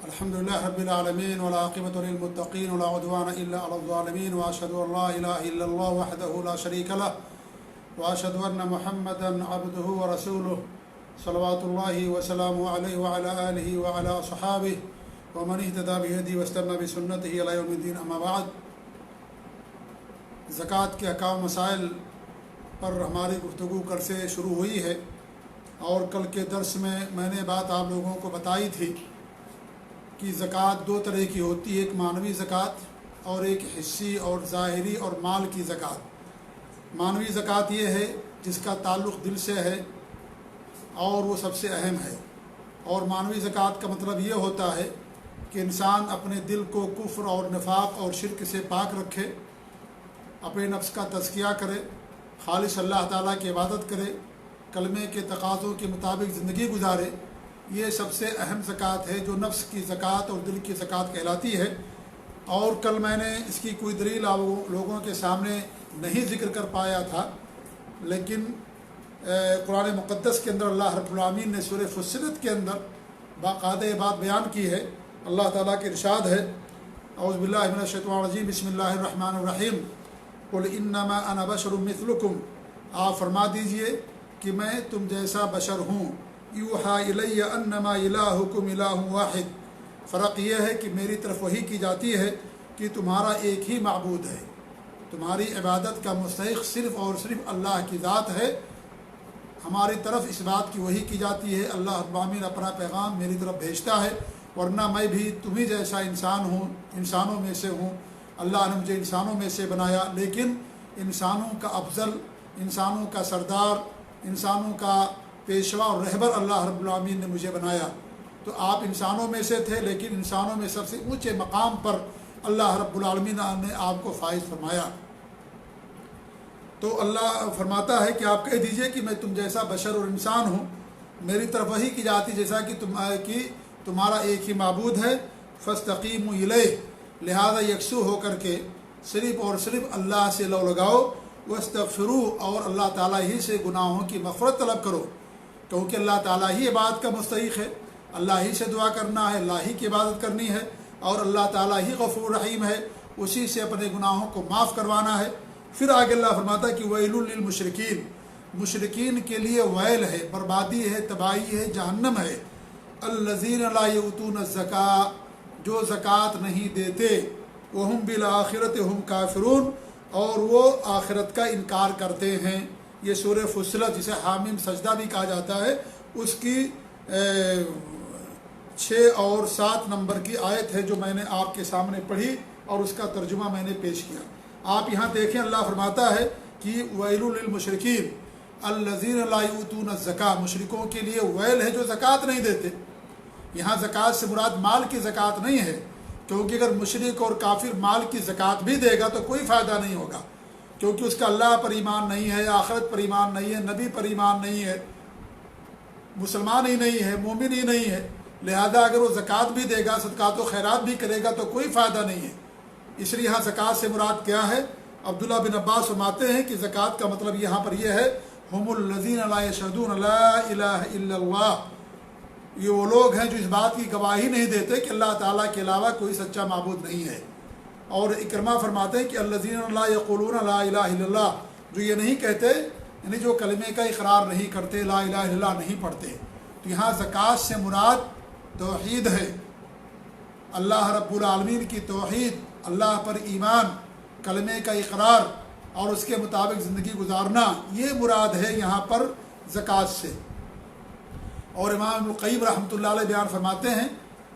الحمد لله رب العالمين والعاقبة للمتقين ولا عدوان إلا على الظالمين وأشهد أن لا إله إلا الله وحده لا شريك له وأشهد أن محمدا عبده ورسوله صلوات الله وسلامه عليه وعلى آله وعلى أصحابه ومن اهتدى بهديه واستنى بسنته إلى يوم الدين أما بعد. زکوٰۃ کے احکام مسائل پر ہماری گفتگو کل سے شروع ہوئی ہے اور کل کے درس میں نے بات آپ لوگوں کو بتائی تھی کہ زکوٰۃ دو طرح کی ہوتی ہے، ایک معنوی زکوٰۃ اور ایک حصی اور ظاہری اور مال کی زکوٰۃ. معنوی زکوٰۃ یہ ہے جس کا تعلق دل سے ہے اور وہ سب سے اہم ہے. اور معنوی زکوٰۃ کا مطلب یہ ہوتا ہے کہ انسان اپنے دل کو کفر اور نفاق اور شرک سے پاک رکھے، اپنے نفس کا تزکیہ کرے، خالص اللہ تعالیٰ کی عبادت کرے، کلمے کے تقاضوں کے مطابق زندگی گزارے. یہ سب سے اہم زکوٰۃ ہے جو نفس کی زکوٰۃ اور دل کی زکوٰۃ کہلاتی ہے. اور کل میں نے اس کی کوئی دلیل لوگوں کے سامنے نہیں ذکر کر پایا تھا، لیکن قرآن مقدس کے اندر اللہ رب العالمین نے سورہ فصلت کے اندر باقاعدہ یہ بات بیان کی ہے. اللہ تعالیٰ کے ارشاد ہے، اعوذ باللہ من الشیطان الرجیم، بسم اللہ الرحمن الرحیم، قل انما انا بشر مثلکم، آپ فرما دیجئے کہ میں تم جیسا بشر ہوں. یوحی الی انما الہکم الہ واحد، فرق یہ ہے کہ میری طرف وحی کی جاتی ہے کہ تمہارا ایک ہی معبود ہے، تمہاری عبادت کا مستحق صرف اور صرف اللہ کی ذات ہے. ہماری طرف اس بات کی وحی کی جاتی ہے، اللہ رب العالمین اپنا پیغام میری طرف بھیجتا ہے، ورنہ میں بھی تمہیں جیسا انسان ہوں، انسانوں میں سے ہوں. اللہ نے مجھے انسانوں میں سے بنایا، لیکن انسانوں کا افضل، انسانوں کا سردار، انسانوں کا پیشوا اور رہبر اللہ رب العالمین نے مجھے بنایا. تو آپ انسانوں میں سے تھے، لیکن انسانوں میں سب سے اونچے مقام پر اللہ رب العالمین نے آپ کو فائز فرمایا. تو اللہ فرماتا ہے کہ آپ کہہ دیجئے کہ میں تم جیسا بشر اور انسان ہوں، میری طرف وحی کی جاتی جیسا کہ تمہارا ایک ہی معبود ہے. فاستقیموا الیہ، لہذا یکسو ہو کر کے صرف اور صرف اللہ سے لو لگاؤ. واستغفروہ، اور اللہ تعالیٰ ہی سے گناہوں کی مغفرت طلب کرو، کیونکہ اللہ تعالیٰ ہی عبادت کا مستحق ہے. اللہ ہی سے دعا کرنا ہے، اللہ ہی کی عبادت کرنی ہے، اور اللہ تعالیٰ ہی غفور رحیم ہے، اسی سے اپنے گناہوں کو معاف کروانا ہے. پھر آگے اللہ فرماتا ہے کہ ویل للمشرکین، مشرکین کے لیے ویل ہے، بربادی ہے، تباہی ہے، جہنم ہے. الذین لا یؤتون الزکاۃ، جو زکوٰۃ نہیں دیتے، وہم بالآخرۃ ہم کافرون، اور وہ آخرت کا انکار کرتے ہیں. یہ سورہ فصلت جسے حامیم سجدہ بھی کہا جاتا ہے، اس کی 6 اور 7 نمبر کی آیت ہے جو میں نے آپ کے سامنے پڑھی اور اس کا ترجمہ میں نے پیش کیا. آپ یہاں دیکھیں، اللہ فرماتا ہے کہ ویل للمشرکین الذین لا یؤتون الزکاۃ، مشرکوں کے لیے ویل ہے جو زکوٰۃ نہیں دیتے. یہاں زکوٰۃ سے مراد مال کی زکوٰۃ نہیں ہے، کیونکہ اگر مشرک اور کافر مال کی زکوٰۃ بھی دے گا تو کوئی فائدہ نہیں ہوگا، کیونکہ اس کا اللہ پر ایمان نہیں ہے، آخرت پر ایمان نہیں ہے، نبی پر ایمان نہیں ہے، مسلمان ہی نہیں ہے، مومن ہی نہیں ہے. لہذا اگر وہ زکوٰۃ بھی دے گا، صدقات و خیرات بھی کرے گا تو کوئی فائدہ نہیں ہے. اس لیے یہاں زکوٰۃ سے مراد کیا ہے؟ عبداللہ بن عباس فرماتے ہیں کہ زکوٰۃ کا مطلب یہاں پر یہ ہے، ہم الذین لا یشہدون لا الہ الا اللہ، یہ وہ لوگ ہیں جو اس بات کی گواہی نہیں دیتے کہ اللہ تعالیٰ کے علاوہ کوئی سچا معبود نہیں ہے. اور اکرمہ فرماتے ہیں کہ الذین لا یقولون لا الہ الا اللہ، جو یہ نہیں کہتے، یعنی جو کلمے کا اقرار نہیں کرتے، لا الہ الا اللہ نہیں پڑھتے. تو یہاں زکوٰۃ سے مراد توحید ہے، اللہ رب العالمین کی توحید، اللہ پر ایمان، کلمے کا اقرار اور اس کے مطابق زندگی گزارنا، یہ مراد ہے یہاں پر زکوٰۃ سے. اور امام ابن القیم رحمۃ اللہ علیہ بیان فرماتے ہیں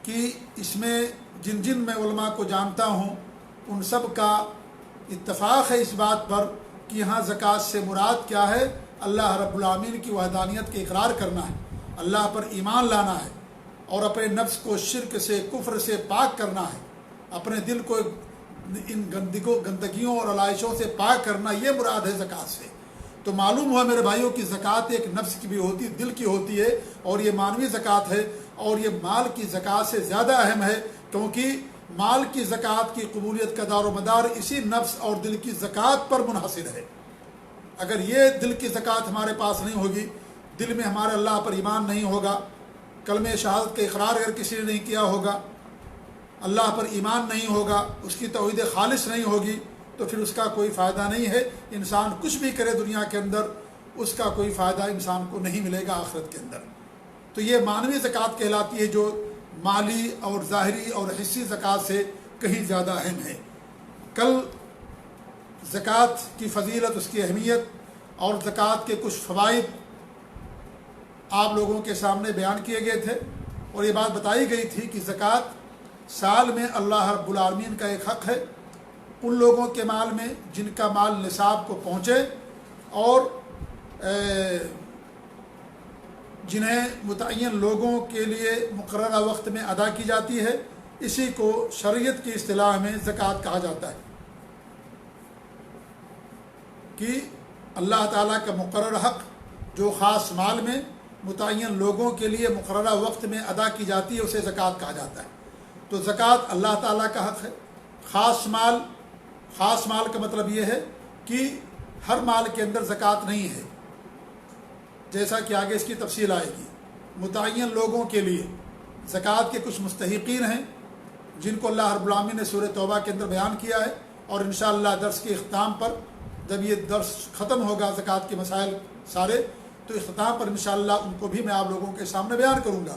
کہ اس میں جن میں علماء کو جانتا ہوں ان سب کا اتفاق ہے اس بات پر کہ یہاں زکوٰۃ سے مراد کیا ہے؟ اللہ رب العالمین کی وحدانیت کے اقرار کرنا ہے، اللہ پر ایمان لانا ہے، اور اپنے نفس کو شرک سے، کفر سے پاک کرنا ہے، اپنے دل کو ان گندگیوں اور علائشوں سے پاک کرنا، یہ مراد ہے زکوٰۃ سے. تو معلوم ہوا میرے بھائیوں کی زکوٰۃ ایک نفس کی بھی ہوتی، دل کی ہوتی ہے، اور یہ معنوی زکوٰۃ ہے، اور یہ مال کی زکوٰۃ سے زیادہ اہم ہے، کیونکہ مال کی زکوٰۃ کی قبولیت کا دار و مدار اسی نفس اور دل کی زکوٰۃ پر منحصر ہے. اگر یہ دل کی زکوٰۃ ہمارے پاس نہیں ہوگی، دل میں ہمارے اللہ پر ایمان نہیں ہوگا، کلمہ شہادت کا اقرار اگر کسی نے نہیں کیا ہوگا، اللہ پر ایمان نہیں ہوگا، اس کی توحید خالص نہیں ہوگی، تو پھر اس کا کوئی فائدہ نہیں ہے۔ انسان کچھ بھی کرے دنیا کے اندر، اس کا کوئی فائدہ انسان کو نہیں ملے گا آخرت کے اندر۔ تو یہ معنوی زکوٰۃ کہلاتی ہے، جو مالی اور ظاہری اور حصی زکوٰۃ سے کہیں زیادہ اہم ہے۔ کل زکوٰۃ کی فضیلت، اس کی اہمیت اور زکوٰۃ کے کچھ فوائد آپ لوگوں کے سامنے بیان کیے گئے تھے، اور یہ بات بتائی گئی تھی کہ زکوٰۃ سال میں اللہ رب العالمین کا ایک حق ہے ان لوگوں کے مال میں جن کا مال نصاب کو پہنچے، اور جنہیں متعین لوگوں کے لیے مقررہ وقت میں ادا کی جاتی ہے، اسی کو شریعت کی اصطلاح میں زکوٰۃ کہا جاتا ہے، کہ اللہ تعالیٰ کا مقررہ حق جو خاص مال میں متعین لوگوں کے لیے مقررہ وقت میں ادا کی جاتی ہے اسے زکوٰۃ کہا جاتا ہے۔ تو زکوٰۃ اللہ تعالیٰ کا حق ہے۔ خاص مال کا مطلب یہ ہے کہ ہر مال کے اندر زکوٰۃ نہیں ہے، جیسا کہ آگے اس کی تفصیل آئے گی۔ متعین لوگوں کے لیے زکوٰۃ کے کچھ مستحقین ہیں جن کو اللہ رب العالمین نے سورہ توبہ کے اندر بیان کیا ہے، اور انشاءاللہ درس کے اختتام پر جب یہ درس ختم ہوگا زکوٰۃ کے مسائل سارے، تو اختتام پر انشاءاللہ ان کو بھی میں آپ لوگوں کے سامنے بیان کروں گا۔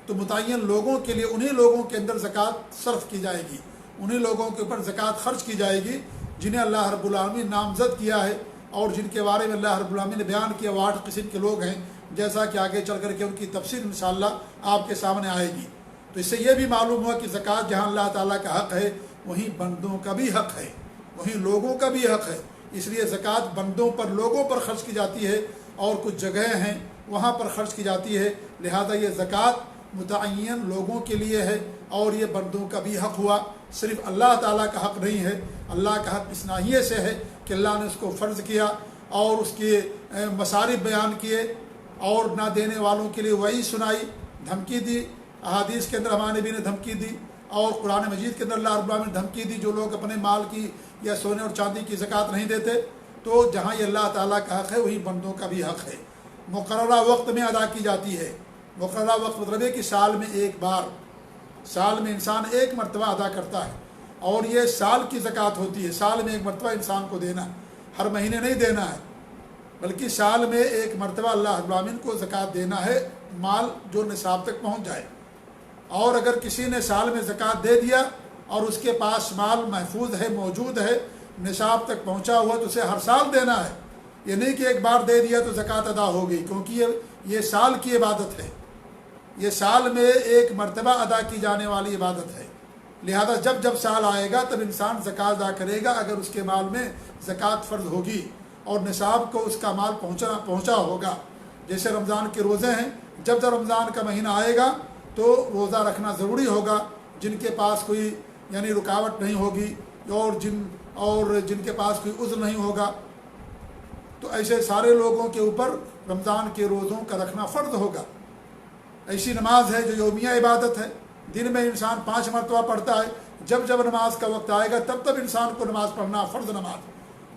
تو متعین لوگوں کے لیے انہی لوگوں کے اندر زکوٰۃ صرف کی جائے گی، انہی لوگوں کے اوپر زکوٰۃ خرچ کی جائے گی جنہیں اللہ رب العالمین نامزد کیا ہے، اور جن کے بارے میں اللہ رب العالمین نے بیان کیا وہ 8 قسم کے لوگ ہیں، جیسا کہ آگے چل کر کے ان کی تفصیل انشاءاللہ آپ کے سامنے آئے گی۔ تو اس سے یہ بھی معلوم ہوا کہ زکوٰۃ جہاں اللہ تعالیٰ کا حق ہے وہیں بندوں کا بھی حق ہے، وہیں لوگوں کا بھی حق ہے۔ اس لیے زکوٰۃ بندوں پر، لوگوں پر خرچ کی جاتی ہے، اور کچھ جگہیں ہیں وہاں پر خرچ کی جاتی ہے، لہذا یہ زکوٰۃ متعین لوگوں کے لیے ہے، اور یہ بندوں کا بھی حق ہوا، صرف اللہ تعالیٰ کا حق نہیں ہے۔ اللہ کا حق اس ناحیے سے ہے کہ اللہ نے اس کو فرض کیا اور اس کے مصارف بیان کیے، اور نہ دینے والوں کے لیے وعید سنائی، دھمکی دی، احادیث کے اندر ہمارے نبی نے دھمکی دی، اور قرآن مجید کے اندر اللہ رب العالمین نے دھمکی دی جو لوگ اپنے مال کی یا سونے اور چاندی کی زکوٰۃ نہیں دیتے۔ تو جہاں یہ اللہ تعالیٰ کا حق ہے وہی بندوں کا بھی حق ہے۔ مقررہ وقت میں ادا کی جاتی ہے۔ مقررہ وقت مطلب ہے کہ سال میں ایک بار، سال میں انسان ایک مرتبہ ادا کرتا ہے، اور یہ سال کی زکوٰۃ ہوتی ہے۔ سال میں ایک مرتبہ انسان کو دینا، ہر مہینے نہیں دینا ہے، بلکہ سال میں ایک مرتبہ اللہ رب العالمین کو زکوٰۃ دینا ہے، مال جو نصاب تک پہنچ جائے۔ اور اگر کسی نے سال میں زکوٰۃ دے دیا اور اس کے پاس مال محفوظ ہے، موجود ہے، نصاب تک پہنچا ہوا، تو اسے ہر سال دینا ہے۔ یہ نہیں کہ ایک بار دے دیا تو زکوٰۃ ادا ہو گئی، کیونکہ یہ سال کی عبادت ہے، یہ سال میں ایک مرتبہ ادا کی جانے والی عبادت ہے۔ لہذا جب جب سال آئے گا تب انسان زکوٰۃ ادا کرے گا، اگر اس کے مال میں زکوٰۃ فرض ہوگی اور نصاب کو اس کا مال پہنچا ہوگا۔ جیسے رمضان کے روزے ہیں، جب جب رمضان کا مہینہ آئے گا تو روزہ رکھنا ضروری ہوگا، جن کے پاس کوئی یعنی رکاوٹ نہیں ہوگی، اور جن کے پاس کوئی عذر نہیں ہوگا، تو ایسے سارے لوگوں کے اوپر رمضان کے روزوں کا رکھنا فرض ہوگا۔ ایسی نماز ہے جو یومیہ عبادت ہے، دن میں انسان 5 مرتبہ پڑھتا ہے، جب جب نماز کا وقت آئے گا تب تب انسان کو نماز پڑھنا فرض نماز،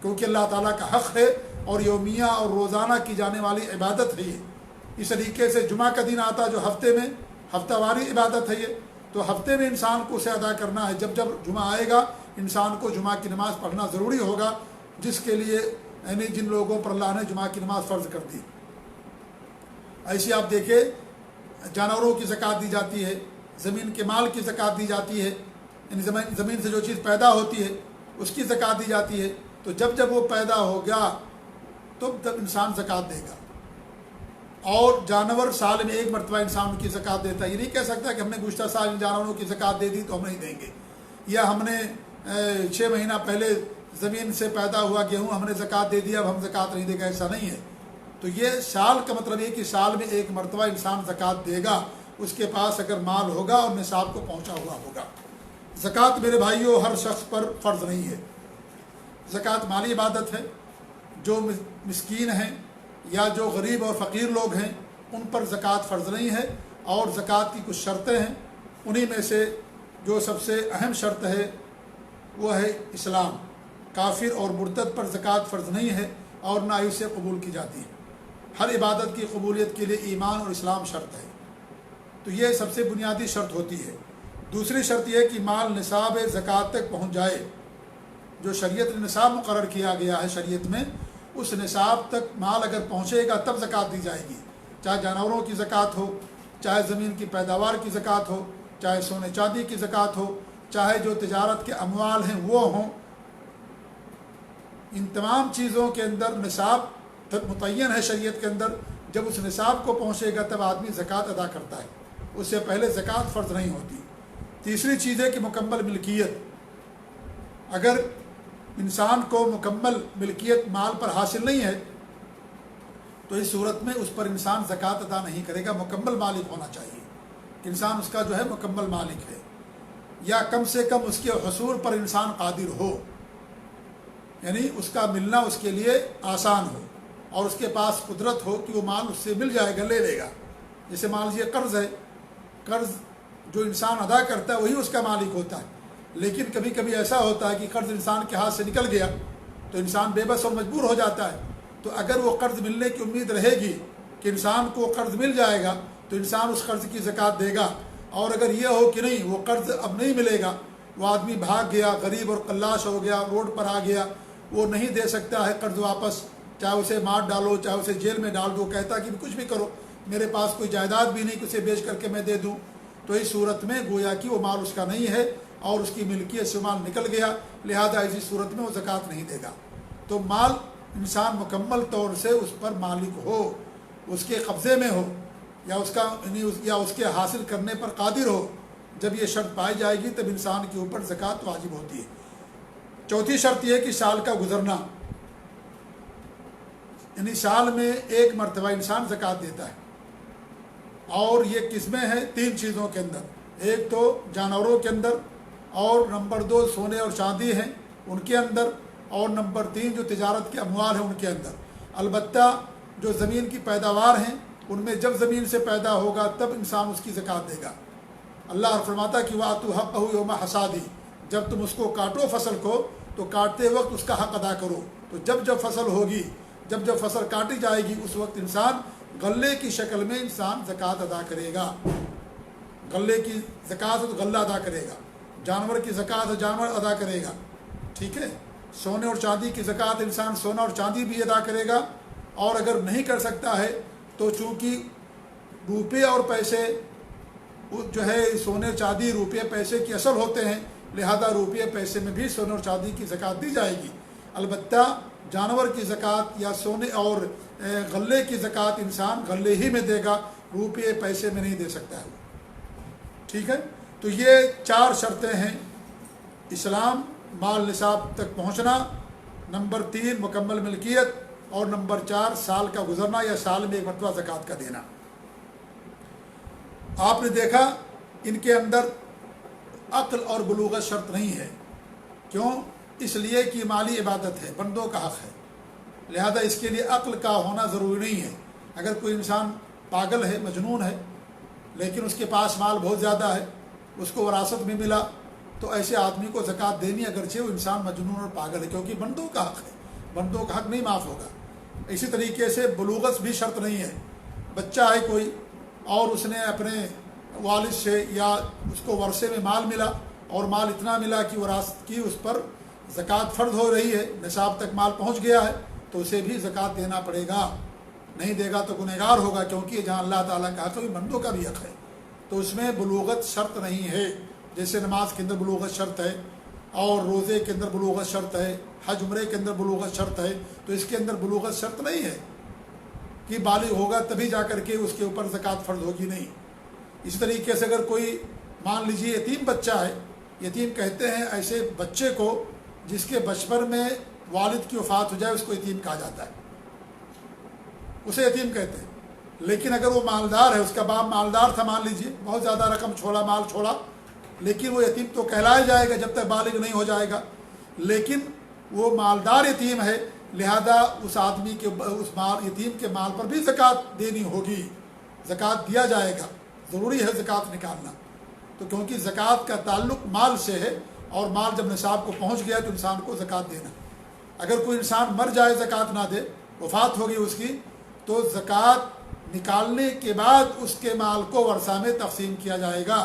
کیونکہ اللہ تعالیٰ کا حق ہے اور یومیہ اور روزانہ کی جانے والی عبادت ہے یہ۔ اس طریقے سے جمعہ کا دن آتا جو ہفتے میں ہفتہ واری عبادت ہے یہ، تو ہفتے میں انسان کو اسے ادا کرنا ہے۔ جب جب جمعہ آئے گا انسان کو جمعہ کی نماز پڑھنا ضروری ہوگا، جس کے لیے یعنی جن لوگوں پر اللہ نے جمعہ کی نماز فرض کر دی۔ ایسی آپ دیکھیں جانوروں کی زکوٰۃ دی جاتی ہے، زمین کے مال کی زکوٰۃ دی جاتی ہے، یعنی زمین سے جو چیز پیدا ہوتی ہے اس کی زکوٰۃ دی جاتی ہے۔ تو جب جب وہ پیدا ہو گیا تب انسان زکوٰۃ دے گا، اور جانور سال میں ایک مرتبہ انسان کی زکوٰۃ دیتا ہے۔ یہ نہیں کہہ سکتا کہ ہم نے گزشتہ سال ان جانوروں کی زکوٰۃ دے دی تو ہم نہیں دیں گے، یا ہم نے 6 مہینہ پہلے زمین سے پیدا ہوا گیہوں ہم نے زکوٰۃ دے دیا اب ہم زکوٰۃ نہیں دے گا، ایسا نہیں ہے۔ تو یہ سال کا مطلب یہ کہ سال میں ایک مرتبہ انسان زکوٰۃ دے گا، اس کے پاس اگر مال ہوگا اور نصاب کو پہنچا ہوا ہوگا۔ زکوٰۃ میرے بھائیوں ہر شخص پر فرض نہیں ہے۔ زکوٰۃ مالی عبادت ہے، جو مسکین ہیں یا جو غریب اور فقیر لوگ ہیں ان پر زکوٰۃ فرض نہیں ہے، اور زکوٰۃ کی کچھ شرطیں ہیں، انہی میں سے جو سب سے اہم شرط ہے وہ ہے اسلام۔ کافر اور مرتد پر زکوٰۃ فرض نہیں ہے اور نہ اسے قبول کی جاتی ہے۔ ہر عبادت کی قبولیت کے لیے ایمان اور اسلام شرط ہے، تو یہ سب سے بنیادی شرط ہوتی ہے۔ دوسری شرط یہ کہ مال نصاب زکوٰۃ تک پہنچ جائے، جو شریعت نے نصاب مقرر کیا گیا ہے شریعت میں، اس نصاب تک مال اگر پہنچے گا تب زکوٰۃ دی جائے گی، چاہے جانوروں کی زکوٰۃ ہو، چاہے زمین کی پیداوار کی زکوٰۃ ہو، چاہے سونے چاندی کی زکوٰۃ ہو، چاہے جو تجارت کے اموال ہیں وہ ہوں۔ ان تمام چیزوں کے اندر نصاب متعین ہے شریعت کے اندر، جب اس نصاب کو پہنچے گا تب آدمی زکوٰۃ ادا کرتا ہے، اس سے پہلے زکوٰۃ فرض نہیں ہوتی۔ تیسری چیز ہے کہ مکمل ملکیت، اگر انسان کو مکمل ملکیت مال پر حاصل نہیں ہے تو اس صورت میں اس پر انسان زکوٰۃ ادا نہیں کرے گا، مکمل مالک ہونا چاہیے کہ انسان اس کا جو ہے مکمل مالک ہے، یا کم سے کم اس کے حصول پر انسان قادر ہو، یعنی اس کا ملنا اس کے لیے آسان ہو اور اس کے پاس قدرت ہو کہ وہ مال اس سے مل جائے گا، لے لے گا۔ جیسے مان لیجیے قرض ہے، قرض جو انسان ادا کرتا ہے وہی اس کا مالک ہوتا ہے، لیکن کبھی کبھی ایسا ہوتا ہے کہ قرض انسان کے ہاتھ سے نکل گیا تو انسان بے بس اور مجبور ہو جاتا ہے، تو اگر وہ قرض ملنے کی امید رہے گی کہ انسان کو قرض مل جائے گا تو انسان اس قرض کی زکوٰۃ دے گا، اور اگر یہ ہو کہ نہیں وہ قرض اب نہیں ملے گا، وہ آدمی بھاگ گیا، غریب اور قلاش ہو گیا، روڈ پر آ گیا، وہ نہیں دے سکتا ہے قرض واپس، چاہے اسے مار ڈالو چاہے اسے جیل میں ڈال دو، کہتا کہ کچھ بھی کرو، میرے پاس کوئی جائیداد بھی نہیں کہ اسے بیچ کر کے میں دے دوں، تو اس صورت میں گویا کہ وہ مال اس کا نہیں ہے اور اس کی ملکیت سے مال نکل گیا، لہذا اسی صورت میں وہ زکوٰۃ نہیں دے گا۔ تو مال انسان مکمل طور سے اس پر مالک ہو، اس کے قبضے میں ہو، یا اس کے حاصل کرنے پر قادر ہو، جب یہ شرط پائی جائے گی تب انسان کے اوپر زکوٰۃ واجب ہوتی ہے۔ چوتھی شرط یہ کہ سال کا گزرنا، یعنی سال میں ایک مرتبہ انسان زکوٰۃ دیتا ہے، اور یہ قسمیں ہیں تین چیزوں کے اندر، ایک تو جانوروں کے اندر، اور نمبر 2 سونے اور چاندی ہیں ان کے اندر، اور نمبر 3 جو تجارت کے اموال ہیں ان کے اندر۔ البتہ جو زمین کی پیداوار ہیں ان میں جب زمین سے پیدا ہوگا تب انسان اس کی زکوٰۃ دے گا۔ اللہ فرماتا کہ وَآتُوا حَقَّهُ يَوْمَ حَصَادِهِ، جب تم اس کو کاٹو فصل کو تو کاٹتے وقت اس کا حق ادا کرو، تو جب فصل ہوگی، جب فصل کاٹی جائے گی اس وقت انسان غلے کی شکل میں انسان زکوٰۃ ادا کرے گا، غلے کی زکوٰۃ تو غلہ ادا کرے گا، جانور کی زکوٰۃ جانور ادا کرے گا، ٹھیک ہے، سونے اور چاندی کی زکوٰۃ انسان سونا اور چاندی بھی ادا کرے گا، اور اگر نہیں کر سکتا ہے تو چونکہ روپے اور پیسے جو ہے سونے چاندی روپے پیسے کی اصل ہوتے ہیں، لہذا روپے پیسے میں بھی سونے اور چاندی کی زکوٰۃ دی جائے گی، البتہ جانور کی زکوٰۃ یا سونے اور غلے کی زکوٰۃ انسان غلے ہی میں دے گا، روپے پیسے میں نہیں دے سکتا ہے، ٹھیک ہے۔ تو یہ 4 شرطیں ہیں، اسلام، مال نصاب تک پہنچنا، نمبر 3 مکمل ملکیت، اور نمبر 4 سال کا گزرنا یا سال میں ایک مرتبہ زکوٰۃ کا دینا۔ آپ نے دیکھا ان کے اندر عقل اور بلوغت شرط نہیں ہے، کیوں؟ اس لیے کہ مالی عبادت ہے، بندوں کا حق ہے، لہذا اس کے لیے عقل کا ہونا ضروری نہیں ہے۔ اگر کوئی انسان پاگل ہے، مجنون ہے، لیکن اس کے پاس مال بہت زیادہ ہے، اس کو وراثت میں ملا، تو ایسے آدمی کو زکوٰۃ دینی، اگرچہ وہ انسان مجنون اور پاگل ہے، کیونکہ بندوں کا حق ہے، بندوں کا حق نہیں معاف ہوگا۔ اسی طریقے سے بلوغت بھی شرط نہیں ہے، بچہ ہے کوئی اور اس نے اپنے والد سے یا اس کو ورثے میں مال ملا اور مال اتنا ملا کہ وراثت کی اس پر زکوٰۃ فرض ہو رہی ہے، نصاب تک مال پہنچ گیا ہے، تو اسے بھی زکوٰۃ دینا پڑے گا، نہیں دے گا تو گنہگار ہوگا، کیونکہ جہاں اللہ تعالیٰ کا حق ہے بندوں کا بھی حق ہے، تو اس میں بلوغت شرط نہیں ہے۔ جیسے نماز کے اندر بلوغت شرط ہے، اور روزے کے اندر بلوغت شرط ہے، حج عمرے کے اندر بلوغت شرط ہے، تو اس کے اندر بلوغت شرط نہیں ہے کہ بالغ ہوگا تبھی جا کر کے اس کے اوپر زکوٰۃ فرض ہوگی، نہیں۔ اسی طریقے سے اگر کوئی مان لیجیے یتیم بچہ ہے، یتیم کہتے ہیں ایسے بچے کو جس کے بچپن میں والد کی وفات ہو جائے اس کو یتیم کہا جاتا ہے، اسے یتیم کہتے ہیں۔ لیکن اگر وہ مالدار ہے، اس کا باپ مالدار تھا، مان لیجیے بہت زیادہ رقم چھوڑا، مال چھوڑا، لیکن وہ یتیم تو کہلایا جائے گا جب تک بالغ نہیں ہو جائے گا، لیکن وہ مالدار یتیم ہے، لہذا اس آدمی کے اس یتیم کے مال پر بھی زکوٰۃ دینی ہوگی، زکوٰۃ دیا جائے گا، ضروری ہے زکوٰۃ نکالنا، تو کیونکہ زکوٰۃ کا تعلق مال سے ہے، اور مال جب نصاب کو پہنچ گیا تو انسان کو زکوٰۃ دینا۔ اگر کوئی انسان مر جائے زکوٰۃ نہ دے، وفات ہوگی اس کی، تو زکوٰۃ نکالنے کے بعد اس کے مال کو ورثہ میں تقسیم کیا جائے گا،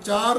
4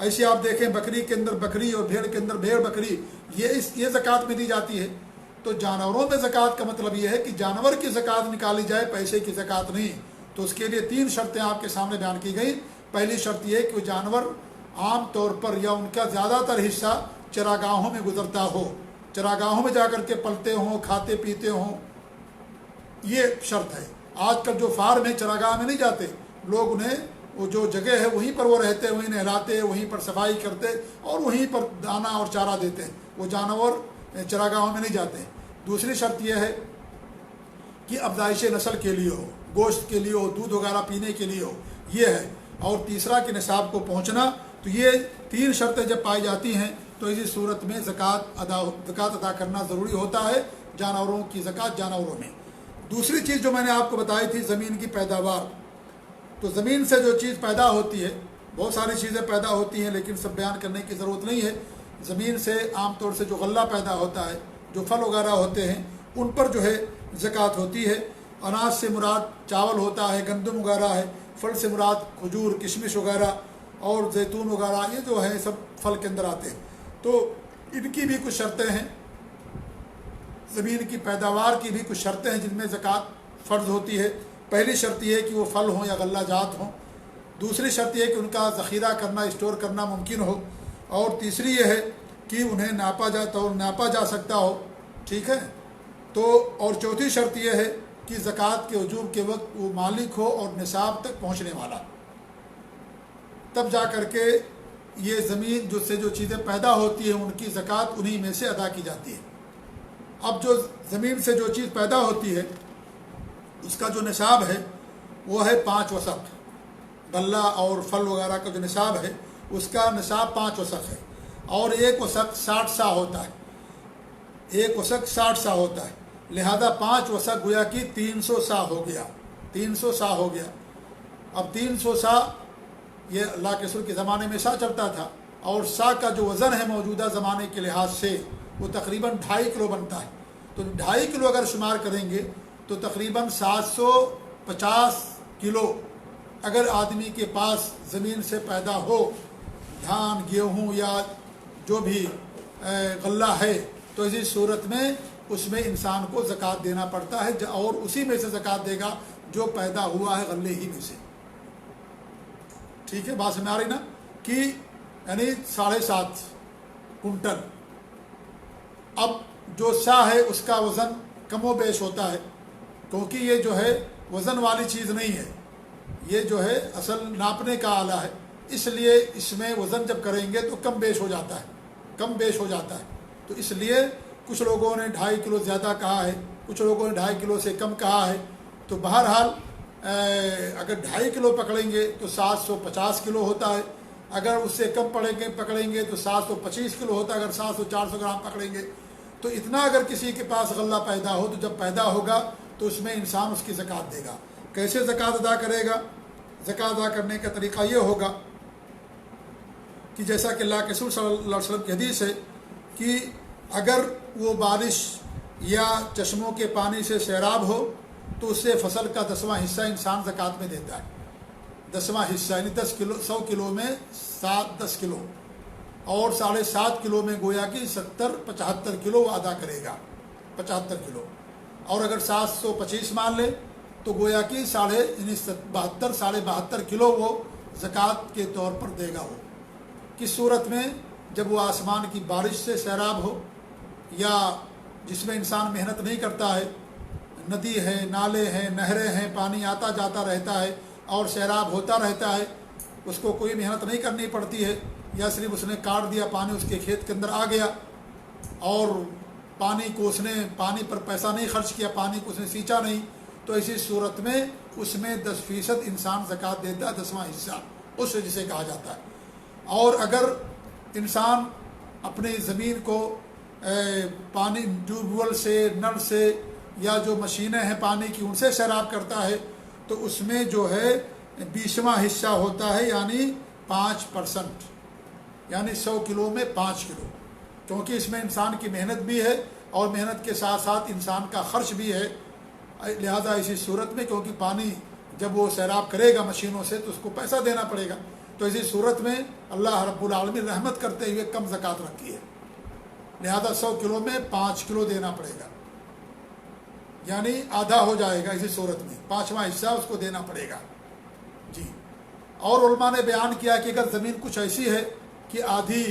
ایسے آپ دیکھیں بکری کے اندر بکری اور بھیڑ کے اندر بھیڑ بکری، یہ زکوٰۃ میں دی جاتی ہے۔ تو جانوروں میں زکوٰۃ کا مطلب یہ ہے کہ جانور کی زکوٰۃ نکالی جائے، پیسے کی زکوٰۃ نہیں۔ تو اس کے لیے 3 شرطیں آپ کے سامنے بیان کی گئی۔ پہلی شرط یہ کہ وہ جانور عام طور پر یا ان کا زیادہ تر حصہ چراگاہوں میں گزرتا ہو، چراگاہوں میں جا کر کے پلتے ہوں، کھاتے پیتے ہوں، یہ شرط ہے۔ آج کل جو فارم ہے چراگاہ میں نہیں جاتے لوگ، انہیں وہ جو جگہ ہے وہیں پر وہ رہتے، وہیں نہلاتے، وہیں پر صفائی کرتے اور وہیں پر دانہ اور چارہ دیتے ہیں، وہ جانور چراگاہوں میں نہیں جاتے۔ دوسری شرط یہ ہے کہ افزائش نسل کے لیے ہو، گوشت کے لیے ہو، دودھ وغیرہ پینے کے لیے ہو، یہ ہے۔ اور تیسرا کہ نصاب کو پہنچنا۔ تو یہ 3 شرطیں جب پائی جاتی ہیں تو اسی صورت میں زکوٰۃ ادا کرنا ضروری ہوتا ہے، جانوروں کی زکوٰۃ جانوروں میں۔ دوسری چیز جو میں نے آپ کو بتائی تھی زمین کی پیداوار، تو زمین سے جو چیز پیدا ہوتی ہے، بہت ساری چیزیں پیدا ہوتی ہیں لیکن سب بیان کرنے کی ضرورت نہیں ہے۔ زمین سے عام طور سے جو غلہ پیدا ہوتا ہے، جو پھل وغیرہ ہوتے ہیں، ان پر جو ہے زکوٰۃ ہوتی ہے۔ اناج سے مراد چاول ہوتا ہے، گندم وغیرہ ہے، پھل سے مراد کھجور، کشمش وغیرہ اور زیتون وغیرہ، یہ جو ہے سب پھل کے اندر آتے ہیں۔ تو ان کی بھی کچھ شرطیں ہیں، زمین کی پیداوار کی بھی کچھ شرطیں ہیں جن میں زکوٰۃ فرض ہوتی ہے۔ پہلی شرط یہ ہے کہ وہ پھل ہوں یا غلہ جات ہوں۔ دوسری شرط یہ ہے کہ ان کا ذخیرہ کرنا، اسٹور کرنا ممکن ہو۔ اور تیسری یہ ہے کہ انہیں ناپا جا سکتا ہو، ٹھیک ہے۔ تو اور چوتھی شرط یہ ہے کہ زکوٰۃ کے وجوب کے وقت وہ مالک ہو اور نصاب تک پہنچنے والا، تب جا کر کے یہ زمین سے جو چیزیں پیدا ہوتی ہیں ان کی زکوٰۃ انہی میں سے ادا کی جاتی ہے۔ اب جو زمین سے جو چیز پیدا ہوتی ہے اس کا جو نصاب ہے وہ ہے 5 وسق، غلہ اور پھل وغیرہ کا جو نصاب ہے اس کا نصاب 5 وسق ہے، اور 1 وسق 60 سا ہوتا ہے، 1 وسق 60 سا ہوتا ہے، لہذا 5 وسق گویا کہ 300 سا ہو گیا، 300 سا ہو گیا۔ اب 300 سا یہ اللہ کے رسول کے زمانے میں سا چلتا تھا، اور سا کا جو وزن ہے موجودہ زمانے کے لحاظ سے وہ تقریباً 2.5 کلو بنتا ہے۔ تو 2.5 کلو اگر شمار کریں گے تو تقریباً 750 کلو اگر آدمی کے پاس زمین سے پیدا ہو، دھان، گیہوں یا جو بھی غلہ ہے، تو اسی صورت میں اس میں انسان کو زکوٰۃ دینا پڑتا ہے، اور اسی میں سے زکوٰۃ دے گا جو پیدا ہوا ہے غلے ہی میں سے۔ ٹھیک ہے، بات سمجھ آ رہی نا؟ کہ یعنی 7.5 کنٹل۔ اب جو سا ہے اس کا وزن کم و بیش ہوتا ہے، کیونکہ یہ جو ہے وزن والی چیز نہیں ہے، یہ جو ہے اصل ناپنے کا آلہ ہے، اس لیے اس میں وزن جب کریں گے تو کم بیش ہو جاتا ہے، کم بیش ہو جاتا ہے۔ تو اس لیے کچھ لوگوں نے 2.5 کلو زیادہ کہا ہے، کچھ لوگوں نے 2.5 کلو سے کم کہا ہے۔ تو بہرحال اگر 2.5 کلو پکڑیں گے تو 750 کلو ہوتا ہے، اگر اس سے کم پکڑیں گے تو 725 کلو ہوتا ہے، اگر 400 گرام پکڑیں گے تو اتنا اگر کسی کے پاس غلہ پیدا ہو تو جب پیدا ہوگا تو اس میں انسان اس کی زکوٰۃ دے گا۔ کیسے زکوٰۃ ادا کرے گا؟ زکوٰۃ ادا کرنے کا طریقہ یہ ہوگا کہ جیسا کہ اللہ کے رسول صلی اللہ علیہ وسلم کی حدیث ہے کہ اگر وہ بارش یا چشموں کے پانی سے سیراب ہو تو اس سے فصل کا 10واں حصہ انسان زکوٰۃ میں دیتا ہے، 10واں حصہ یعنی 10 کلو، 100 کلو میں 10 کلو، اور 7.5 کلو میں گویا کہ 75 کلو وہ ادا کرے گا، 75 کلو۔ اور اگر 725 مان لے تو گویا کہ 72 کلو وہ زکوٰۃ کے طور پر دے گا۔ وہ کس صورت میں؟ جب وہ آسمان کی بارش سے سیراب ہو، یا جس میں انسان محنت نہیں کرتا ہے، ندی ہے، نالے ہیں، نہریں ہیں، پانی آتا جاتا رہتا ہے اور سیراب ہوتا رہتا ہے، اس کو کوئی محنت نہیں کرنی پڑتی ہے، یا صرف اس نے کاٹ دیا، پانی اس کے کھیت کے اندر آ گیا اور پانی کو اس نے پانی پر پیسہ نہیں خرچ کیا، پانی کو اس نے سینچا نہیں، تو ایسی صورت میں اس میں 10% انسان زکوٰۃ دیتا ہے، 10واں حصہ اس جسے کہا جاتا ہے۔ اور اگر انسان اپنی زمین کو پانی ٹیوب ویل سے، نل سے، یا جو مشینیں ہیں پانی کی ان سے سیراب کرتا ہے تو اس میں جو ہے 20واں حصہ ہوتا ہے، یعنی 5%، یعنی 100 کلو میں 5 کلو، کیونکہ اس میں انسان کی محنت بھی ہے اور محنت کے ساتھ ساتھ انسان کا خرچ بھی ہے، لہذا اسی صورت میں کیونکہ پانی جب وہ سیراب کرے گا مشینوں سے تو اس کو پیسہ دینا پڑے گا، تو اسی صورت میں اللہ رب العالمین رحمت کرتے ہوئے کم زکوٰۃ رکھی ہے، لہذا 100 کلو میں 5 کلو دینا پڑے گا، یعنی آدھا ہو جائے گا، اسی صورت میں 5واں حصہ اس کو دینا پڑے گا جی۔ اور علماء نے بیان کیا کہ اگر زمین کچھ ایسی ہے کہ آدھی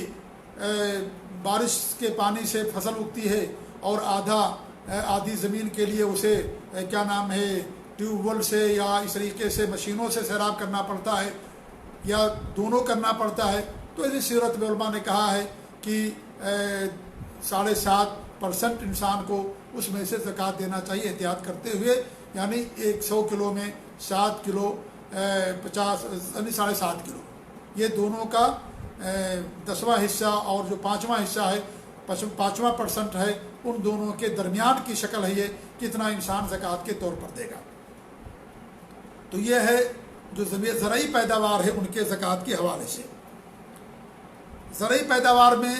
بارش کے پانی سے فصل اگتی ہے اور آدھی زمین کے لیے اسے کیا نام ہے ٹیوب ویل سے یا اس طریقے سے مشینوں سے سیراب کرنا پڑتا ہے یا دونوں کرنا پڑتا ہے، تو اسی صورت میں علماء نے کہا ہے کہ 7.5% انسان کو اس میں سے زکوٰۃ دینا چاہیے احتیاط کرتے ہوئے، یعنی 100 کلو میں 7 کلو 50 یعنی 7.5 کلو، یہ دونوں کا 10واں حصہ اور جو 5واں حصہ ہے 5% ہے، ان دونوں کے درمیان کی شکل ہے یہ کتنا انسان زکوٰۃ کے طور پر دے گا۔ تو یہ ہے جو زرعی پیداوار ہے ان کے زکوٰۃ کے حوالے سے۔ زرعی پیداوار میں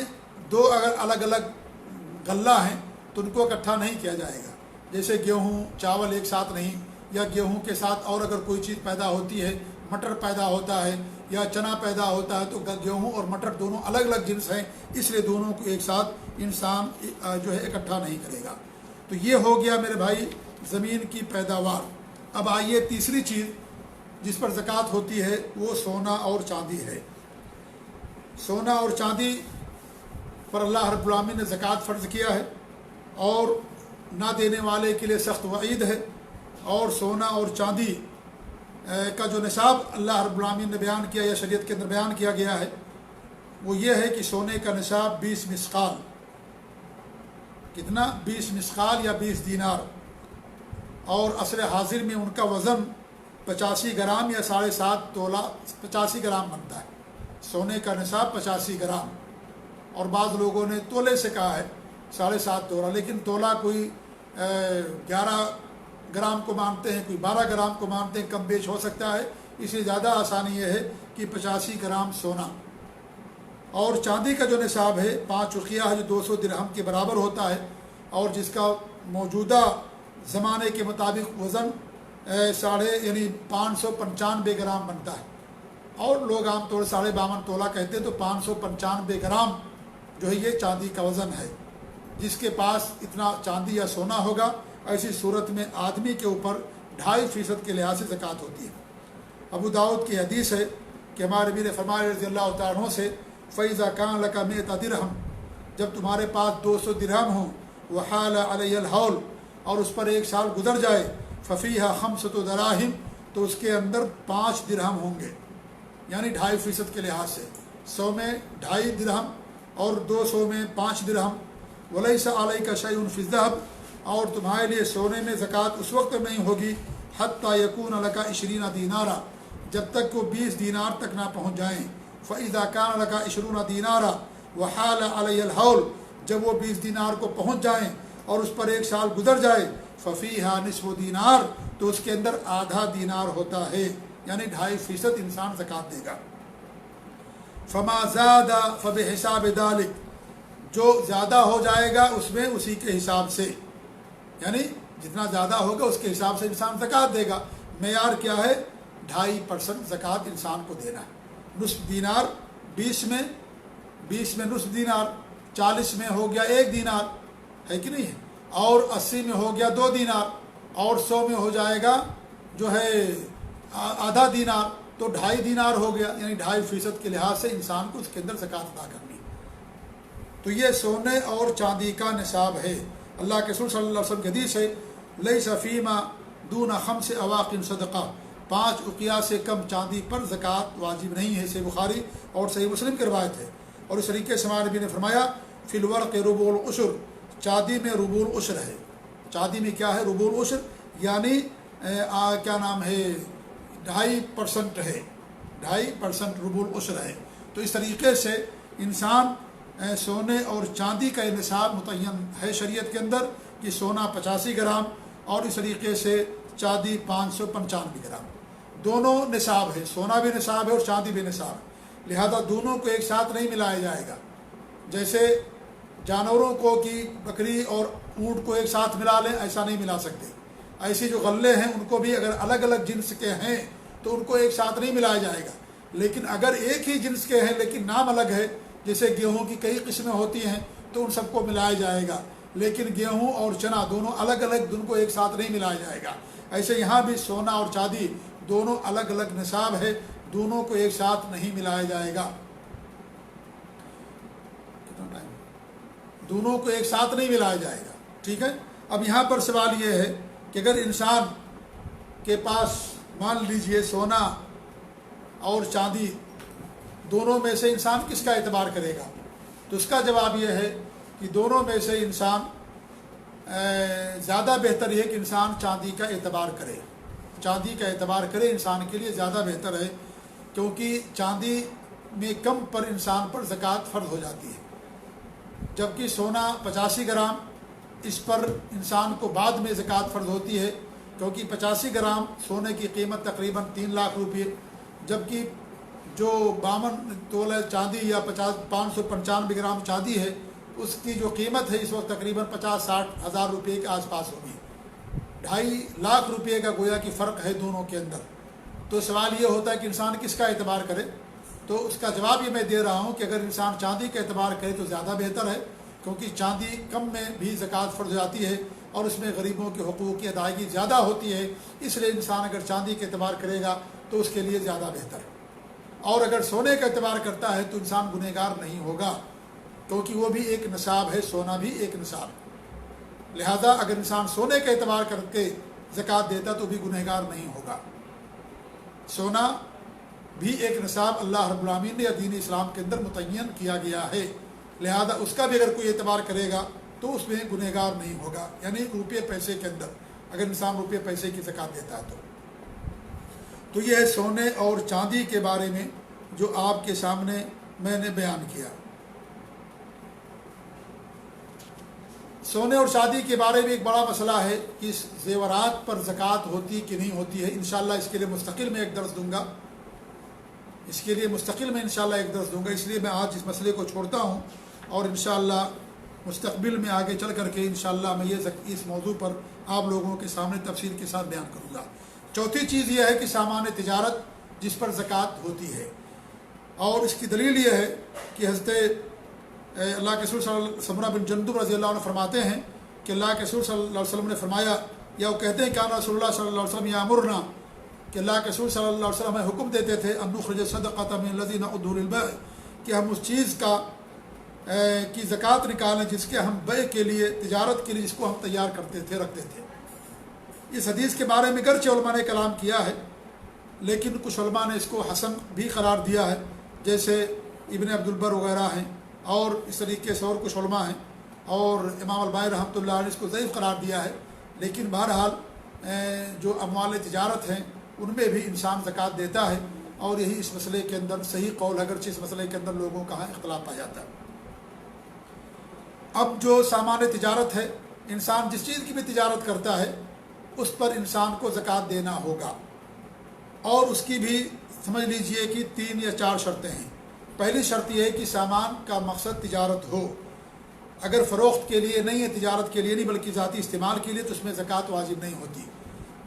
2 اگر الگ الگ غلہ ہیں تو ان کو اکٹھا نہیں کیا جائے گا، جیسے گیہوں چاول ایک ساتھ نہیں، یا گیہوں کے ساتھ اور اگر کوئی چیز پیدا ہوتی ہے، مٹر پیدا ہوتا ہے یا چنا پیدا ہوتا ہے، تو گیہوں اور مٹر دونوں الگ الگ جنس ہیں، اس لیے دونوں کو ایک ساتھ انسان جو ہے اکٹھا نہیں کرے گا۔ تو یہ ہو گیا میرے بھائی زمین کی پیداوار۔ اب آئیے تیسری چیز جس پر زکوٰۃ ہوتی ہے وہ سونا اور چاندی ہے۔ سونا اور چاندی پر اللہ رب العالمین نے زکوٰۃ فرض کیا ہے اور نہ دینے والے کے لیے سخت وعید ہے۔ اور سونا اور چاندی کا جو نصاب اللہ رب العالمین نے بیان کیا یا شریعت کے اندر بیان کیا گیا ہے وہ یہ ہے کہ سونے کا نصاب 20 مسقال، کتنا 20 مسقال یا 20 دینار، اور عصر حاضر میں ان کا وزن 85 گرام یا 7.5 تولہ 85 گرام بنتا ہے۔ سونے کا نصاب 85 گرام، اور بعض لوگوں نے تولے سے کہا ہے 7.5 تولہ، لیکن تولہ کوئی 11 گرام کو مانتے ہیں، کوئی 12 گرام کو مانتے ہیں، کم بیش ہو سکتا ہے، اس لیے زیادہ آسانی یہ ہے کہ 85 گرام سونا۔ اور چاندی کا جو نصاب ہے 5 اقیہ ہے، جو 200 درہم کے برابر ہوتا ہے، اور جس کا موجودہ زمانے کے مطابق وزن یعنی 595 گرام بنتا ہے، اور لوگ عام طور سے 52 تولہ کہتے ہیں، تو 595 گرام جو ہے یہ چاندی کا وزن ہے۔ جس کے پاس اتنا چاندی یا سونا ہوگا، ایسی صورت میں آدمی کے اوپر 2.5% کے لحاظ سے زکوٰۃ ہوتی ہے۔ ابو داؤد کی حدیث ہے کہ ہمارے نبی نے فرمایا رضی اللہ تعالیٰ عنہ سے، فَإِذَا كَانَ لَكَ 100 درہم، جب تمہارے پاس 200 درہم ہوں، وَحَالَ عَلَيَّ الْحَوْلُ، اور اس پر 1 سال گزر جائے، فَفِيهَا 5 دراہم، تو اس کے اندر 5 درہم ہوں گے، یعنی 2.5% کے لحاظ سے 100 میں 2.5 درہم اور 200 میں 5 درہم۔ وَلَيْسَ عَلَيْكَ شَيْءٌ فِي الذَّهَبِ، اور تمہارے لیے سونے میں زکوٰۃ اس وقت نہیں ہوگی حتیٰ یکون لک 20 دینارا، جب تک وہ 20 دینار تک نہ پہنچ جائیں۔ فَإِذَا كَانَ لَكَ 20 دینارا وَحَالَ عَلَيَّ الْحَوْلُ، جب وہ 20 دینار کو پہنچ جائیں اور اس پر 1 سال گزر جائے، فَفِيهَا نِصْفُ دینار، تو اس کے اندر آدھا دینار ہوتا ہے، یعنی 2.5% انسان زکوٰۃ دے گا۔ فَمَا زَادَ فَبِحِسَابِ ذَلِكَ، جو زیادہ ہو جائے گا اس میں اسی کے حساب سے، یعنی جتنا زیادہ ہوگا اس کے حساب سے انسان زکوٰۃ دے گا۔ معیار کیا ہے؟ 2.5% زکوٰۃ انسان کو دینا ہے۔ نصف دینار 20 میں نصف دینار، 40 میں ہو گیا 1 دینار، ہے کہ نہیں ہے، اور 80 میں ہو گیا 2 دینار، اور 100 میں ہو جائے گا جو ہے آدھا دینار، تو 2.5 دینار ہو گیا، یعنی 2.5% کے لحاظ سے انسان کو اس کے اندر زکوٰۃ ادا کرنی۔ تو یہ سونے اور چاندی کا نصاب ہے۔ اللہ کے رسول صلی اللہ علیہ وسلم کی حدیث ہے، لیس فیما دون 5 اواق صدقہ، 5 اقیہ سے کم چاندی پر زکوٰۃ واجب نہیں ہے۔ صحیح بخاری اور صحیح مسلم کی روایت ہے۔ اور اس طریقے سے ہمارے نبی نے فرمایا، فی الورق ربع العشر، چاندی میں ربع العشر ہے۔ چاندی میں کیا ہے؟ ربع العشر، یعنی کیا نام ہے 2.5% ہے، 2.5% ربع العشر ہے۔ تو اس طریقے سے انسان سونے اور چاندی کا نصاب متعین ہے شریعت کے اندر کہ سونا 85 گرام اور اس طریقے سے چاندی 595 گرام، دونوں نصاب ہے، سونا بھی نصاب ہے اور چاندی بھی نصاب ہے، لہذا دونوں کو ایک ساتھ نہیں ملایا جائے گا۔ جیسے جانوروں کو کہ بکری اور اونٹ کو ایک ساتھ ملا لیں، ایسا نہیں ملا سکتے۔ ایسے جو غلے ہیں ان کو بھی اگر الگ الگ جنس کے ہیں تو ان کو ایک ساتھ نہیں ملایا جائے گا، لیکن اگر ایک ہی جنس کے ہیں لیکن نام الگ ہے، جیسے گیہوں کی کئی قسمیں ہوتی ہیں تو ان سب کو ملایا جائے گا، لیکن گیہوں اور چنا دونوں الگ الگ، ان کو ایک ساتھ نہیں ملایا جائے گا۔ ایسے یہاں بھی سونا اور چاندی دونوں الگ الگ نصاب ہے، دونوں کو ایک ساتھ نہیں ملایا جائے گا، دونوں کو ایک ساتھ نہیں ملایا جائے گا، ٹھیک ہے۔ اب یہاں پر سوال یہ ہے کہ اگر انسان کے پاس مان لیجئے سونا اور چاندی دونوں میں سے انسان کس کا اعتبار کرے گا، تو اس کا جواب یہ ہے کہ دونوں میں سے انسان زیادہ بہتر یہ کہ انسان چاندی کا اعتبار کرے، چاندی کا اعتبار کرے انسان کے لیے زیادہ بہتر ہے، کیونکہ چاندی میں کم پر انسان پر زکوٰۃ فرض ہو جاتی ہے، جبکہ سونا 85 گرام اس پر انسان کو بعد میں زکوٰۃ فرض ہوتی ہے، کیونکہ 85 گرام سونے کی قیمت تقریباً 3 لاکھ روپے، جبکہ جو 52 تولہ چاندی یا 595 گرام چاندی ہے اس کی جو قیمت ہے اس وقت تقریباً 50-60 ہزار روپے کے آس پاس ہوگی، 2.5 لاکھ روپے کا گویا کہ فرق ہے دونوں کے اندر۔ تو سوال یہ ہوتا ہے کہ انسان کس کا اعتبار کرے، تو اس کا جواب یہ میں دے رہا ہوں کہ اگر انسان چاندی کا اعتبار کرے تو زیادہ بہتر ہے، کیونکہ چاندی کم میں بھی زکوٰۃ فرض جاتی ہے اور اس میں غریبوں کے حقوق کی ادائیگی زیادہ ہوتی ہے، اس لیے انسان اگر چاندی کا اعتبار کرے گا تو اس کے لیے زیادہ بہتر ہے۔ اور اگر سونے کا اعتبار کرتا ہے تو انسان گنہگار نہیں ہوگا، کیونکہ وہ بھی ایک نصاب ہے، سونا بھی ایک نصاب ہے، لہذا اگر انسان سونے کا اعتبار کر کے زکوٰۃ دیتا تو بھی گنہگار نہیں ہوگا۔ سونا بھی ایک نصاب اللہ رب العالمین نے دین اسلام کے اندر متعین کیا گیا ہے، لہذا اس کا بھی اگر کوئی اعتبار کرے گا تو اس میں گنہگار نہیں ہوگا، یعنی روپے پیسے کے اندر اگر انسان روپے پیسے کی زکوٰۃ دیتا ہے تو یہ ہے سونے اور چاندی کے بارے میں جو آپ کے سامنے میں نے بیان کیا۔ سونے اور چاندی کے بارے میں ایک بڑا مسئلہ ہے کہ اس زیورات پر زکوٰۃ ہوتی کہ نہیں ہوتی ہے، انشاءاللہ اس کے لیے مستقل میں ایک درس دوں گا، اس کے لیے مستقل میں انشاءاللہ ایک درس دوں گا، اس لیے میں آج اس مسئلے کو چھوڑتا ہوں اور انشاءاللہ مستقبل میں آگے چل کر کے انشاءاللہ میں اس موضوع پر آپ لوگوں کے سامنے تفصیل کے ساتھ بیان کروں گا۔ چوتھی چیز یہ ہے کہ سامان تجارت جس پر زکوٰۃ ہوتی ہے، اور اس کی دلیل یہ ہے کہ حضرت اللہ کے رسول سمرہ بن جندب رضی اللہ عنہ فرماتے ہیں کہ اللہ کے رسول صلی اللہ علیہ وسلم نے فرمایا، یا وہ کہتے ہیں کہ رسول اللہ صلی اللہ علیہ وسلم یامرنا، کہ اللہ کے رسول صلی اللہ علیہ وسلم ہمیں حکم دیتے تھے ان نخرج صدقۃ من الذین عدوا للبیع، کہ ہم اس چیز کی زکوٰۃ نکالیں جس کے ہم بیع کے لیے، تجارت کے لیے جس کو ہم تیار کرتے تھے، رکھتے تھے۔ اس حدیث کے بارے میں گرچہ علماء نے کلام کیا ہے لیکن کچھ علماء نے اس کو حسن بھی قرار دیا ہے، جیسے ابن عبد البر وغیرہ ہیں، اور اس طریقے سے اور کچھ علماء ہیں، اور امام البانی رحمۃ اللہ علیہ نے اس کو ضعیف قرار دیا ہے، لیکن بہرحال جو اموال تجارت ہیں ان میں بھی انسان زکوٰۃ دیتا ہے، اور یہی اس مسئلے کے اندر صحیح قول، اگرچہ اس مسئلے کے اندر لوگوں کا اختلاف پایا جاتا ہے۔ اب جو سامان تجارت ہے، انسان جس چیز کی بھی تجارت کرتا ہے اس پر انسان کو زکوٰۃ دینا ہوگا، اور اس کی بھی سمجھ لیجئے کہ 3 یا 4 شرطیں ہیں۔ پہلی شرط یہ ہے کہ سامان کا مقصد تجارت ہو، اگر فروخت کے لیے نہیں ہے، تجارت کے لیے نہیں بلکہ ذاتی استعمال کے لیے، تو اس میں زکوٰۃ واجب نہیں ہوتی۔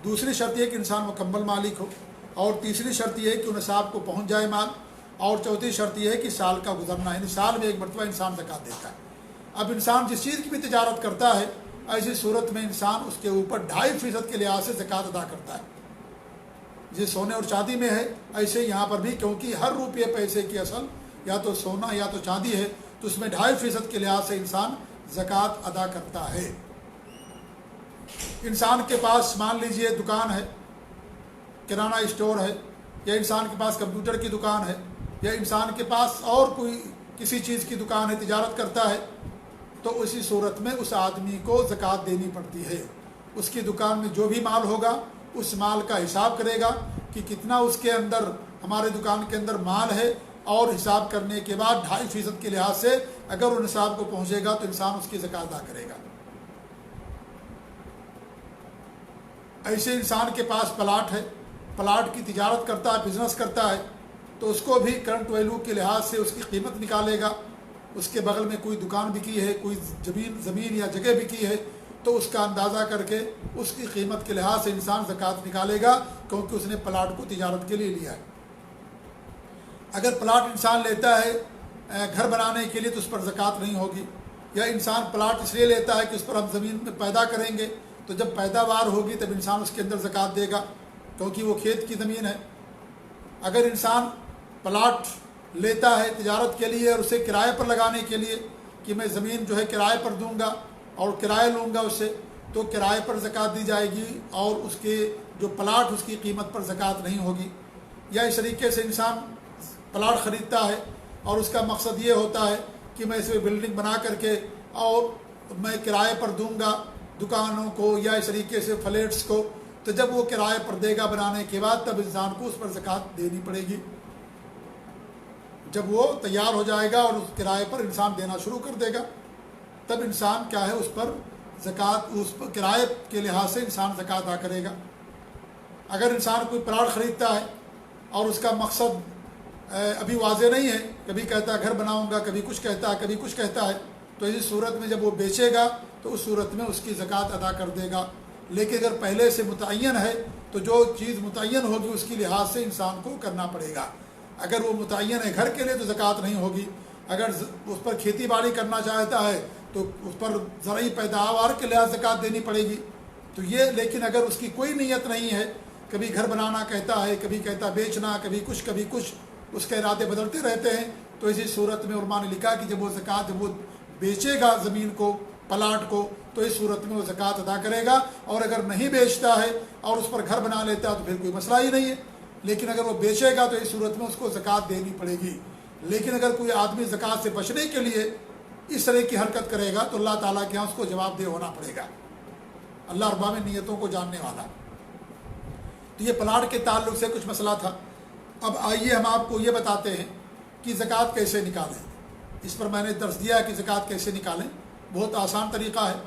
دوسری شرط یہ ہے کہ انسان مکمل مالک ہو، اور تیسری شرط یہ ہے کہ نصاب کو پہنچ جائے مال، اور چوتھی شرط یہ ہے کہ سال کا گزرنا، یعنی سال میں ایک مرتبہ انسان زکوٰۃ دیتا ہے۔ اب انسان جس چیز کی بھی تجارت کرتا ہے ایسی صورت میں انسان اس کے اوپر 2.5% کے لحاظ سے زکوٰۃ ادا کرتا ہے، جیسے سونے اور چاندی میں ہے ایسے یہاں پر بھی، کیونکہ ہر روپے پیسے کی اصل یا تو سونا یا تو چاندی ہے، تو اس میں 2.5% کے لحاظ سے انسان زکوٰۃ ادا کرتا ہے۔ انسان کے پاس مان لیجئے دکان ہے، کرانہ اسٹور ہے، یا انسان کے پاس کمپیوٹر کی دکان ہے، یا انسان کے پاس اور کوئی کسی چیز کی دکان ہے، تجارت کرتا ہے، تو اسی صورت میں اس آدمی کو زکوٰۃ دینی پڑتی ہے۔ اس کی دکان میں جو بھی مال ہوگا اس مال کا حساب کرے گا کہ کتنا اس کے اندر، ہمارے دکان کے اندر مال ہے، اور حساب کرنے کے بعد 2.5% کے لحاظ سے اگر وہ نصاب کو پہنچے گا تو انسان اس کی زکوٰۃ ادا کرے گا۔ ایسے انسان کے پاس پلاٹ ہے، پلاٹ کی تجارت کرتا ہے، بزنس کرتا ہے، تو اس کو بھی کرنٹ ویلو کے لحاظ سے اس کی قیمت نکالے گا۔ اس کے بغل میں کوئی دکان بکی ہے، کوئی زمین یا جگہ بکی ہے، تو اس کا اندازہ کر کے اس کی قیمت کے لحاظ سے انسان زکوٰۃ نکالے گا، کیونکہ اس نے پلاٹ کو تجارت کے لیے لیا ہے۔ اگر پلاٹ انسان لیتا ہے گھر بنانے کے لیے تو اس پر زکوٰۃ نہیں ہوگی، یا انسان پلاٹ اس لیے لیتا ہے کہ اس پر ہم زمین میں پیدا کریں گے، تو جب پیداوار ہوگی تب انسان اس کے اندر زکوٰۃ دے گا، کیونکہ وہ کھیت کی زمین ہے۔ اگر انسان پلاٹ لیتا ہے تجارت کے لیے اور اسے کرائے پر لگانے کے لیے کہ میں زمین جو ہے کرائے پر دوں گا اور کرائے لوں گا اس سے، تو کرائے پر زکوٰۃ دی جائے گی اور اس کے جو پلاٹ اس کی قیمت پر زکوٰۃ نہیں ہوگی۔ یا اس طریقے سے انسان پلاٹ خریدتا ہے اور اس کا مقصد یہ ہوتا ہے کہ میں اس میں بلڈنگ بنا کر کے اور میں کرائے پر دوں گا دکانوں کو یا اس طریقے سے فلیٹس کو، تو جب وہ کرائے پر دے گا بنانے کے بعد تب انسان کو اس پر زکوٰۃ دینی پڑے گی۔ جب وہ تیار ہو جائے گا اور اس کرائے پر انسان دینا شروع کر دے گا تب انسان کیا ہے اس پر زکوٰۃ، اس پر کرائے کے لحاظ سے انسان زکوٰۃ ادا کرے گا۔ اگر انسان کوئی پلاٹ خریدتا ہے اور اس کا مقصد ابھی واضح نہیں ہے، کبھی کہتا ہے گھر بناؤں گا، کبھی کچھ کہتا ہے، کبھی کچھ کہتا ہے، تو اسی صورت میں جب وہ بیچے گا تو اس صورت میں اس کی زکوٰۃ ادا کر دے گا۔ لیکن اگر پہلے سے متعین ہے تو جو چیز متعین ہوگی اس کی لحاظ سے انسان کو کرنا پڑے گا۔ اگر وہ متعین ہے گھر کے لیے تو زکوٰۃ نہیں ہوگی، اگر اس پر کھیتی باڑی کرنا چاہتا ہے تو اس پر زرعی پیداوار کے لحاظ زکوٰۃ دینی پڑے گی۔ تو یہ، لیکن اگر اس کی کوئی نیت نہیں ہے، کبھی گھر بنانا کہتا ہے، کبھی کہتا بیچنا، کبھی کچھ اس کے ارادے بدلتے رہتے ہیں، تو اسی صورت میں علماء نے لکھا کہ جب وہ زکوٰۃ، جب وہ بیچے گا زمین کو، پلاٹ کو، تو اس صورت میں وہ زکوٰۃ ادا کرے گا۔ اور اگر نہیں بیچتا ہے اور اس پر گھر بنا لیتا ہے تو پھر کوئی مسئلہ ہی نہیں ہے، لیکن اگر وہ بیچے گا تو اس صورت میں اس کو زکوٰۃ دینی پڑے گی۔ لیکن اگر کوئی آدمی زکوٰۃ سے بچنے کے لیے اس طرح کی حرکت کرے گا تو اللہ تعالیٰ کے یہاں اس کو جواب دہ ہونا پڑے گا، اللہ ارباب نیتوں کو جاننے والا۔ تو یہ پلاٹ کے تعلق سے کچھ مسئلہ تھا۔ اب آئیے ہم آپ کو یہ بتاتے ہیں کہ زکوٰۃ کیسے نکالیں۔ اس پر میں نے درس دیا کہ زکوٰۃ کیسے نکالیں، بہت آسان طریقہ ہے۔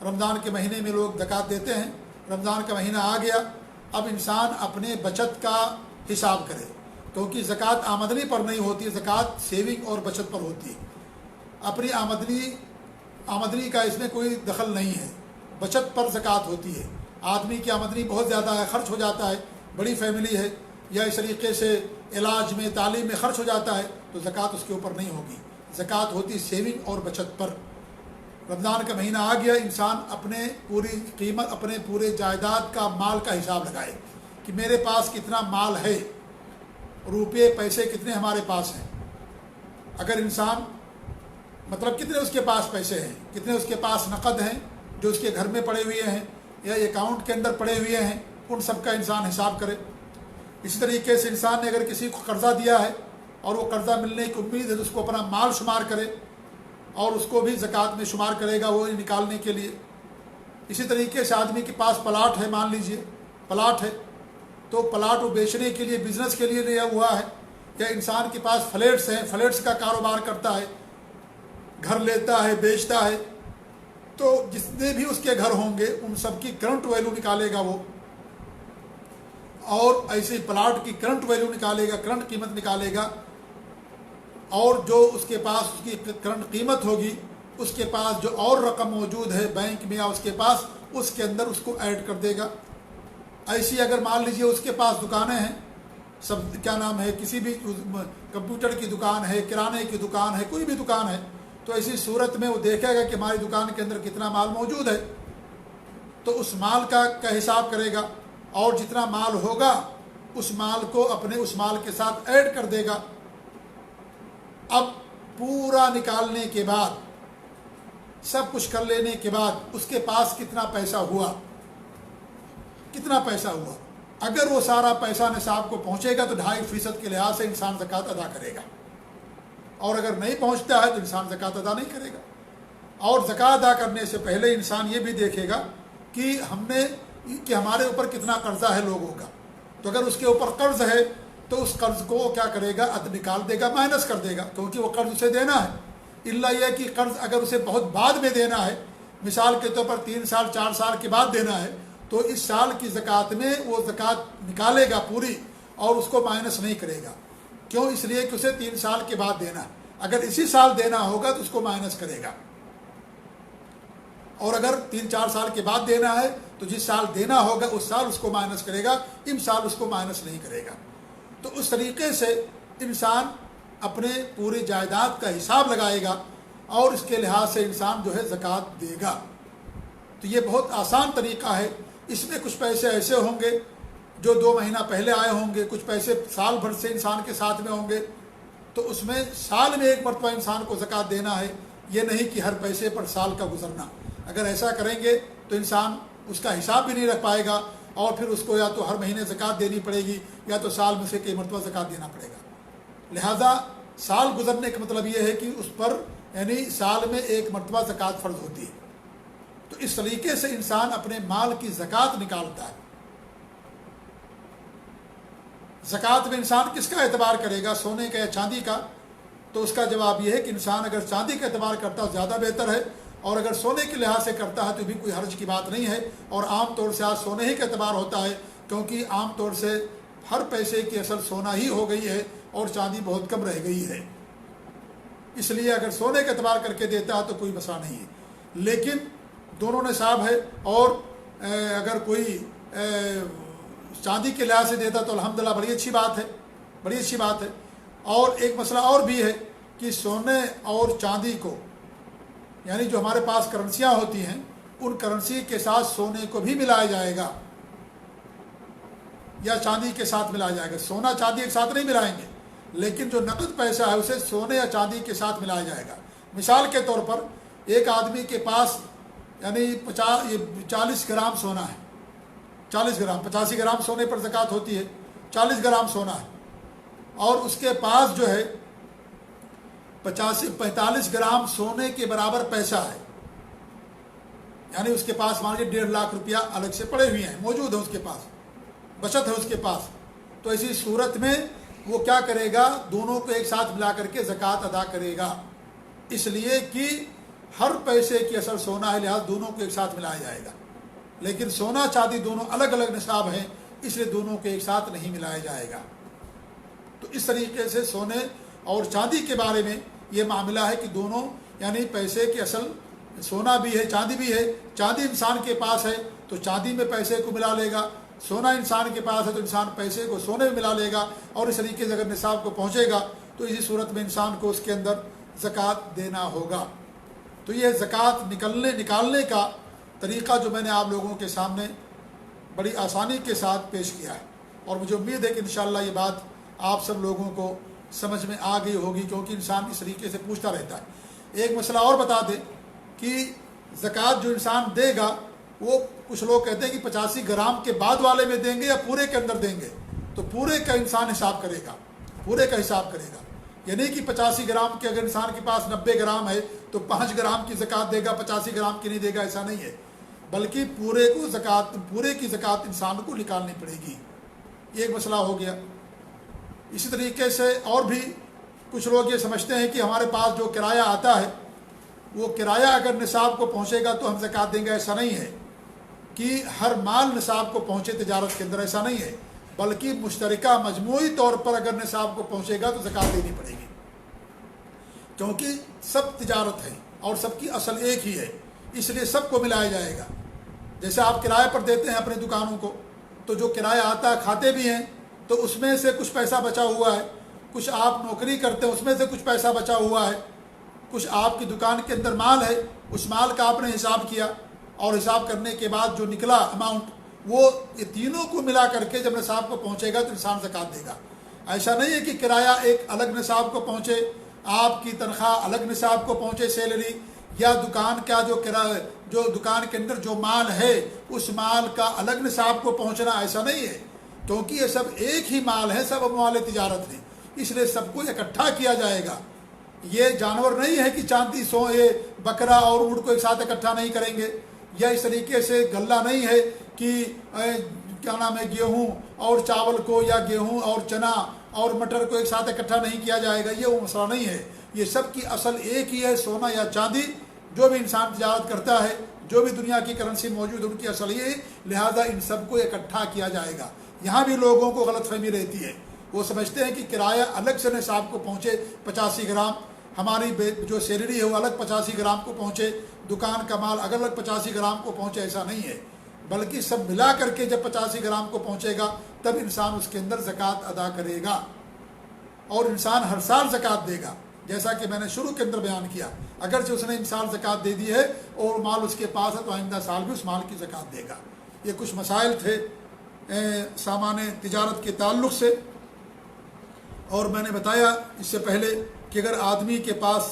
رمضان کے مہینے میں لوگ زکوٰۃ دیتے ہیں، رمضان کا مہینہ آ گیا، اب انسان اپنے بچت کا حساب کرے، کیونکہ زکوٰۃ آمدنی پر نہیں ہوتی ہے، زکوٰۃ سیونگ اور بچت پر ہوتی ہے۔ اپنی آمدنی کا اس میں کوئی دخل نہیں ہے، بچت پر زکوٰۃ ہوتی ہے۔ آدمی کی آمدنی بہت زیادہ ہے، خرچ ہو جاتا ہے، بڑی فیملی ہے، یا اس طریقے سے علاج میں، تعلیم میں خرچ ہو جاتا ہے، تو زکوٰۃ اس کے اوپر نہیں ہوگی۔ زکوٰۃ ہوتی سیونگ اور بچت پر۔ رمضان کا مہینہ آ گیا، انسان اپنے پوری قیمت، اپنے پورے جائیداد کا، مال کا حساب لگائے کہ میرے پاس کتنا مال ہے، روپے پیسے کتنے ہمارے پاس ہیں۔ اگر انسان مطلب کتنے اس کے پاس پیسے ہیں، کتنے اس کے پاس نقد ہیں جو اس کے گھر میں پڑے ہوئے ہیں یا اکاؤنٹ کے اندر پڑے ہوئے ہیں، ان سب کا انسان حساب کرے۔ اسی طریقے سے انسان نے اگر کسی کو قرضہ دیا ہے اور وہ قرضہ ملنے کی امید ہے تو اس کو اپنا مال شمار کرے اور اس کو بھی زکوٰۃ میں شمار کرے گا وہ نکالنے کے لیے۔ اسی طریقے سے آدمی کے پاس پلاٹ ہے، مان لیجئے پلاٹ ہے، تو پلاٹ وہ بیچنے کے لیے، بزنس کے لیے لیا ہوا ہے، یا انسان کے پاس فلیٹس ہیں، فلیٹس کا کاروبار کرتا ہے، گھر لیتا ہے، بیچتا ہے، تو جتنے بھی اس کے گھر ہوں گے ان سب کی کرنٹ ویلیو نکالے گا وہ، اور ایسے پلاٹ کی کرنٹ ویلیو نکالے گا، کرنٹ قیمت نکالے گا، اور جو اس کے پاس اس کی کرنٹ قیمت ہوگی، اس کے پاس جو اور رقم موجود ہے بینک میں یا اس کے پاس، اس کے اندر اس کو ایڈ کر دے گا۔ ایسی اگر مان لیجئے اس کے پاس دکانیں ہیں، سب کیا نام ہے، کسی بھی کمپیوٹر کی دکان ہے، کرانے کی دکان ہے، کوئی بھی دکان ہے، تو ایسی صورت میں وہ دیکھے گا کہ ہماری دکان کے اندر کتنا مال موجود ہے، تو اس مال کا حساب کرے گا، اور جتنا مال ہوگا اس مال کو اپنے اس مال کے ساتھ ایڈ کر دے گا۔ اب پورا نکالنے کے بعد، سب کچھ کر لینے کے بعد اس کے پاس کتنا پیسہ ہوا، کتنا پیسہ ہوا، اگر وہ سارا پیسہ نصاب کو پہنچے گا تو 2.5% کے لحاظ سے انسان زکوٰۃ ادا کرے گا، اور اگر نہیں پہنچتا ہے تو انسان زکوٰۃ ادا نہیں کرے گا۔ اور زکوٰۃ ادا کرنے سے پہلے انسان یہ بھی دیکھے گا کہ ہمارے اوپر کتنا قرضہ ہے لوگوں کا، تو اگر اس کے اوپر قرض ہے تو اس قرض کو کیا کرے گا، نکال دے گا، مائنس کر دے گا، کیونکہ وہ قرض اسے دینا ہے۔ الا یہ کہ قرض اگر اسے بہت بعد میں دینا ہے، مثال کے طور پر 3 سال 4 سال کے بعد دینا ہے، تو اس سال کی زکوٰۃ میں وہ زکوٰۃ نکالے گا پوری، اور اس کو مائنس نہیں کرے گا۔ کیوں؟ اس لیے کہ اسے 3 سال کے بعد دینا ہے، اگر اسی سال دینا ہوگا تو اس کو مائنس کرے گا، اور اگر 3-4 سال کے بعد دینا ہے تو جس سال دینا ہوگا اس سال اس کو مائنس کرے گا، ان سال اس کو مائنس نہیں کرے گا۔ تو اس طریقے سے انسان اپنے پوری جائیداد کا حساب لگائے گا اور اس کے لحاظ سے انسان جو ہے زکوٰۃ دے گا۔ تو یہ بہت آسان طریقہ ہے۔ اس میں کچھ پیسے ایسے ہوں گے جو 2 مہینہ پہلے آئے ہوں گے، کچھ پیسے سال بھر سے انسان کے ساتھ میں ہوں گے، تو اس میں سال میں 1 مرتبہ انسان کو زکوٰۃ دینا ہے، یہ نہیں کہ ہر پیسے پر سال کا گزرنا۔ اگر ایسا کریں گے تو انسان اس کا حساب بھی نہیں رکھ پائے گا، اور پھر اس کو یا تو ہر مہینے زکوٰۃ دینی پڑے گی یا تو سال میں سے کئی مرتبہ زکوٰۃ دینا پڑے گا۔ لہذا سال گزرنے کا مطلب یہ ہے کہ اس پر یعنی سال میں 1 مرتبہ زکوٰۃ فرض ہوتی ہے۔ تو اس طریقے سے انسان اپنے مال کی زکوٰۃ نکالتا ہے۔ زکوٰۃ میں انسان کس کا اعتبار کرے گا، سونے کا یا چاندی کا؟ تو اس کا جواب یہ ہے کہ انسان اگر چاندی کا اعتبار کرتا ہے زیادہ بہتر ہے، اور اگر سونے کے لحاظ سے کرتا ہے تو بھی کوئی حرج کی بات نہیں ہے۔ اور عام طور سے آج سونے ہی کا اعتبار ہوتا ہے، کیونکہ عام طور سے ہر پیسے کی اصل سونا ہی ہو گئی ہے اور چاندی بہت کم رہ گئی ہے۔ اس لیے اگر سونے کا اعتبار کر کے دیتا ہے تو کوئی مسئلہ نہیں ہے، لیکن دونوں نصاب ہے، اور اگر کوئی چاندی کے لحاظ سے دیتا تو الحمدللہ بڑی اچھی بات ہے، بڑی اچھی بات ہے۔ اور ایک مسئلہ اور بھی ہے کہ سونے اور چاندی کو، یعنی جو ہمارے پاس کرنسیاں ہوتی ہیں، ان کرنسی کے ساتھ سونے کو بھی ملایا جائے گا یا چاندی کے ساتھ ملایا جائے گا۔ سونا چاندی ایک ساتھ نہیں ملائیں گے، لیکن جو نقد پیسہ ہے اسے سونے یا چاندی کے ساتھ ملایا جائے گا۔ مثال کے طور پر ایک آدمی کے پاس یعنی 40 گرام سونا ہے، 40 گرام، 85 گرام سونے پر زکوٰۃ ہوتی ہے، 40 گرام سونا ہے، اور اس کے پاس جو ہے 45 گرام سونے کے برابر پیسہ ہے، یعنی اس کے پاس مان لیجیے 1.5 لاکھ روپیہ الگ سے پڑے ہوئے ہیں، موجود ہے اس کے پاس، بچت ہے اس کے پاس۔ تو ایسی صورت میں وہ کیا کرے گا، دونوں کو ایک ساتھ ملا کر کے زکوٰۃ ادا کرے گا، اس لیے کہ ہر پیسے کی اصل سونا ہے، لہٰذا دونوں کو ایک ساتھ ملایا جائے گا۔ لیکن سونا چاندی دونوں الگ الگ نصاب ہیں، اس لیے دونوں کو ایک ساتھ نہیں ملایا جائے گا۔ تو اس طریقے سے سونے اور چاندی کے بارے میں یہ معاملہ ہے کہ دونوں یعنی پیسے کی اصل سونا بھی ہے، چاندی بھی ہے۔ چاندی انسان کے پاس ہے تو چاندی میں پیسے کو ملا لے گا، سونا انسان کے پاس ہے تو انسان پیسے کو سونے میں ملا لے گا، اور اس طریقے سے اگر نصاب کو پہنچے گا تو اسی صورت میں انسان کو اس کے اندر زکوٰۃ دینا ہوگا۔ تو یہ زکوٰۃ نکالنے کا طریقہ جو میں نے آپ لوگوں کے سامنے بڑی آسانی کے ساتھ پیش کیا ہے، اور مجھے امید ہے کہ انشاءاللہ یہ بات آپ سب لوگوں کو سمجھ میں آ گئی ہوگی، کیونکہ انسان اس طریقے سے پوچھتا رہتا ہے۔ ایک مسئلہ اور بتا دیں کہ زکوٰۃ جو انسان دے گا وہ کچھ لوگ کہتے ہیں کہ 85 گرام کے بعد والے میں دیں گے یا پورے کے اندر دیں گے، تو پورے کا انسان حساب کرے گا، پورے کا حساب کرے گا، یعنی کہ 85 گرام کے اگر انسان کے پاس 90 گرام ہے تو 5 گرام کی زکوٰۃ دے گا، 85 گرام کی نہیں دے گا، ایسا نہیں ہے، بلکہ پورے کی زکوٰۃ انسان کو نکالنی پڑے گی۔ یہ ایک مسئلہ ہو گیا۔ اسی طریقے سے اور بھی کچھ لوگ یہ سمجھتے ہیں کہ ہمارے پاس جو کرایہ آتا ہے وہ کرایہ اگر نصاب کو پہنچے گا تو ہم زکوٰۃ دیں گے، ایسا نہیں ہے کہ ہر مال نصاب کو پہنچے تجارت کے اندر، ایسا نہیں ہے، بلکہ مشترکہ مجموعی طور پر اگر نصاب کو پہنچے گا تو زکوٰۃ دینی پڑے گی، کیونکہ سب تجارت ہے اور سب کی اصل ایک ہی ہے، اس لیے سب کو ملایا جائے گا۔ جیسے آپ کرایہ پر دیتے ہیں اپنی دکانوں کو، تو جو کرایہ آتا ہے کھاتے بھی ہیں، تو اس میں سے کچھ پیسہ بچا ہوا ہے، کچھ آپ نوکری کرتے ہیں اس میں سے کچھ پیسہ بچا ہوا ہے، کچھ آپ کی دکان کے اندر مال ہے، اس مال کا آپ نے حساب کیا، اور حساب کرنے کے بعد جو نکلا اماؤنٹ وہ یہ تینوں کو ملا کر کے جب نصاب کو پہنچے گا تو انسان زکوٰۃ دے گا۔ ایسا نہیں ہے کہ کرایہ ایک الگ نصاب کو پہنچے، آپ کی تنخواہ الگ نصاب کو پہنچے سیلری، یا دکان کا جو دکان کے اندر جو مال ہے اس مال کا الگ نصاب کو پہنچنا، ایسا نہیں ہے، کیونکہ یہ سب ایک ہی مال ہے، سب اموال تجارت ہیں، اس لیے سب کو اکٹھا کیا جائے گا۔ یہ جانور نہیں ہے کہ چاندی یہ بکرا اور اونٹ کو ایک ساتھ اکٹھا نہیں کریں گے، یا اس طریقے سے غلہ نہیں ہے کہ کیا نام ہے گیہوں اور چاول کو یا گیہوں اور چنا اور مٹر کو ایک ساتھ اکٹھا نہیں کیا جائے گا، یہ وہ مسئلہ نہیں ہے۔ یہ سب کی اصل ایک ہی ہے، سونا یا چاندی جو بھی انسان تجارت کرتا ہے، جو بھی دنیا کی کرنسی موجود ہے ان کی اصل یہ ہے، لہذا ان سب کو اکٹھا کیا جائے گا۔ یہاں بھی لوگوں کو غلط فہمی رہتی ہے، وہ سمجھتے ہیں کہ کرایہ الگ سے نصاب کو پہنچے 85 گرام، ہماری جو سیلری ہے وہ الگ 85 گرام کو پہنچے، دکان کا مال اگر الگ 85 گرام کو پہنچے، ایسا نہیں ہے، بلکہ سب ملا کر کے جب 85 گرام کو پہنچے گا تب انسان اس کے اندر زکوٰۃ ادا کرے گا۔ اور انسان ہر سال زکوٰۃ دے گا، جیسا کہ میں نے شروع کے اندر بیان کیا، اگرچہ اس نے انسان زکوٰۃ دے دی ہے اور مال اس کے پاس ہے تو آئندہ سال بھی اس مال کی زکوٰۃ دے گا۔ یہ کچھ مسائل تھے سامان تجارت کے تعلق سے، اور میں نے بتایا اس سے پہلے کہ اگر آدمی کے پاس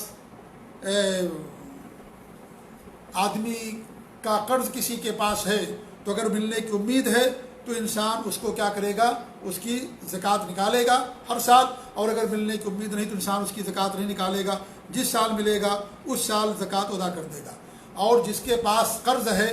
آدمی کا قرض کسی کے پاس ہے تو اگر ملنے کی امید ہے تو انسان اس کو کیا کرے گا، اس کی زکوٰۃ نکالے گا ہر سال، اور اگر ملنے کی امید نہیں تو انسان اس کی زکوٰۃ نہیں نکالے گا، جس سال ملے گا اس سال زکوٰۃ ادا کر دے گا۔ اور جس کے پاس قرض ہے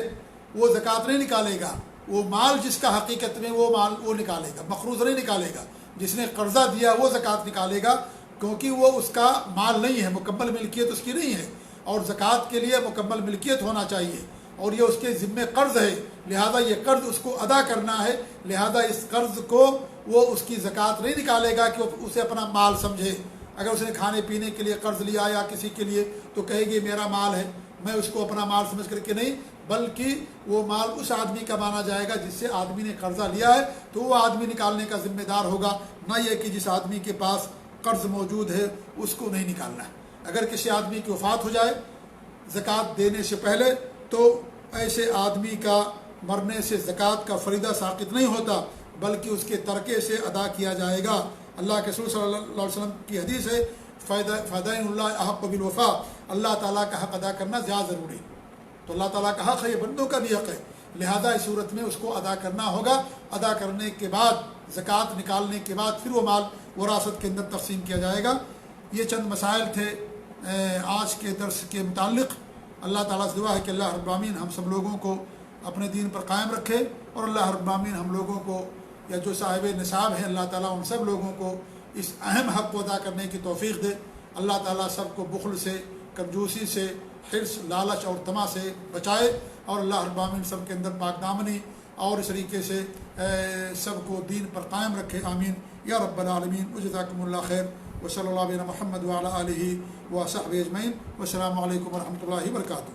وہ زکوٰۃ نہیں نکالے گا، وہ مال جس کا حقیقت میں وہ مال وہ نکالے گا، مقروض نہیں نکالے گا، جس نے قرضہ دیا وہ زکوٰۃ نکالے گا، کیونکہ وہ اس کا مال نہیں ہے، مکمل ملکیت اس کی نہیں ہے، اور زکوٰۃ کے لیے مکمل ملکیت ہونا چاہیے، اور یہ اس کے ذمے قرض ہے، لہذا یہ قرض اس کو ادا کرنا ہے، لہذا اس قرض کو وہ اس کی زکوٰۃ نہیں نکالے گا کہ وہ اسے اپنا مال سمجھے۔ اگر اس نے کھانے پینے کے لیے قرض لیا یا کسی کے لیے تو کہے گی میرا مال ہے، میں اس کو اپنا مال سمجھ کر کے نہیں، بلکہ وہ مال اس آدمی کا مانا جائے گا جس سے آدمی نے قرضہ لیا ہے، تو وہ آدمی نکالنے کا ذمہ دار ہوگا، نہ یہ کہ جس آدمی کے پاس قرض موجود ہے اس کو نہیں نکالنا ہے۔ اگر کسی آدمی کی وفات ہو جائے زکوٰۃ دینے سے پہلے تو ایسے آدمی کا مرنے سے زکوٰۃ کا فریضہ ساقط نہیں ہوتا، بلکہ اس کے ترکے سے ادا کیا جائے گا۔ اللہ کے رسول صلی اللہ علیہ وسلم کی حدیث ہے فدائن اللہ احق بالوفا، اللہ تعالیٰ کا حق ادا کرنا زیادہ ضروری، تو اللہ تعالیٰ کا حق ہے، یہ بندوں کا بھی حق ہے، لہذا اس صورت میں اس کو ادا کرنا ہوگا۔ ادا کرنے کے بعد زکوٰۃ نکالنے کے بعد پھر وہ مال وراثت کے اندر تقسیم کیا جائے گا۔ یہ چند مسائل تھے آج کے درس کے متعلق۔ اللہ تعالیٰ سے دعا ہے کہ اللہ رب العالمین ہم سب لوگوں کو اپنے دین پر قائم رکھے، اور اللہ رب العالمین ہم لوگوں کو یا جو صاحب نصاب ہیں اللہ تعالیٰ ان سب لوگوں کو اس اہم حق کو ادا کرنے کی توفیق دے۔ اللہ تعالیٰ سب کو بخل سے، کنجوسی سے، حرص، لالچ اور طمع سے بچائے، اور اللہ رب العالمین سب کے اندر پاک دامنی اور اس طریقے سے سب کو دین پر قائم رکھے، آمین یا رب العالمین۔ وجزاکم اللہ خیر، وصلی اللہ علیہ محمد وعلی آلہ وصحبہ اجمعین، والسلام علیکم ورحمۃ اللہ وبرکاتہ۔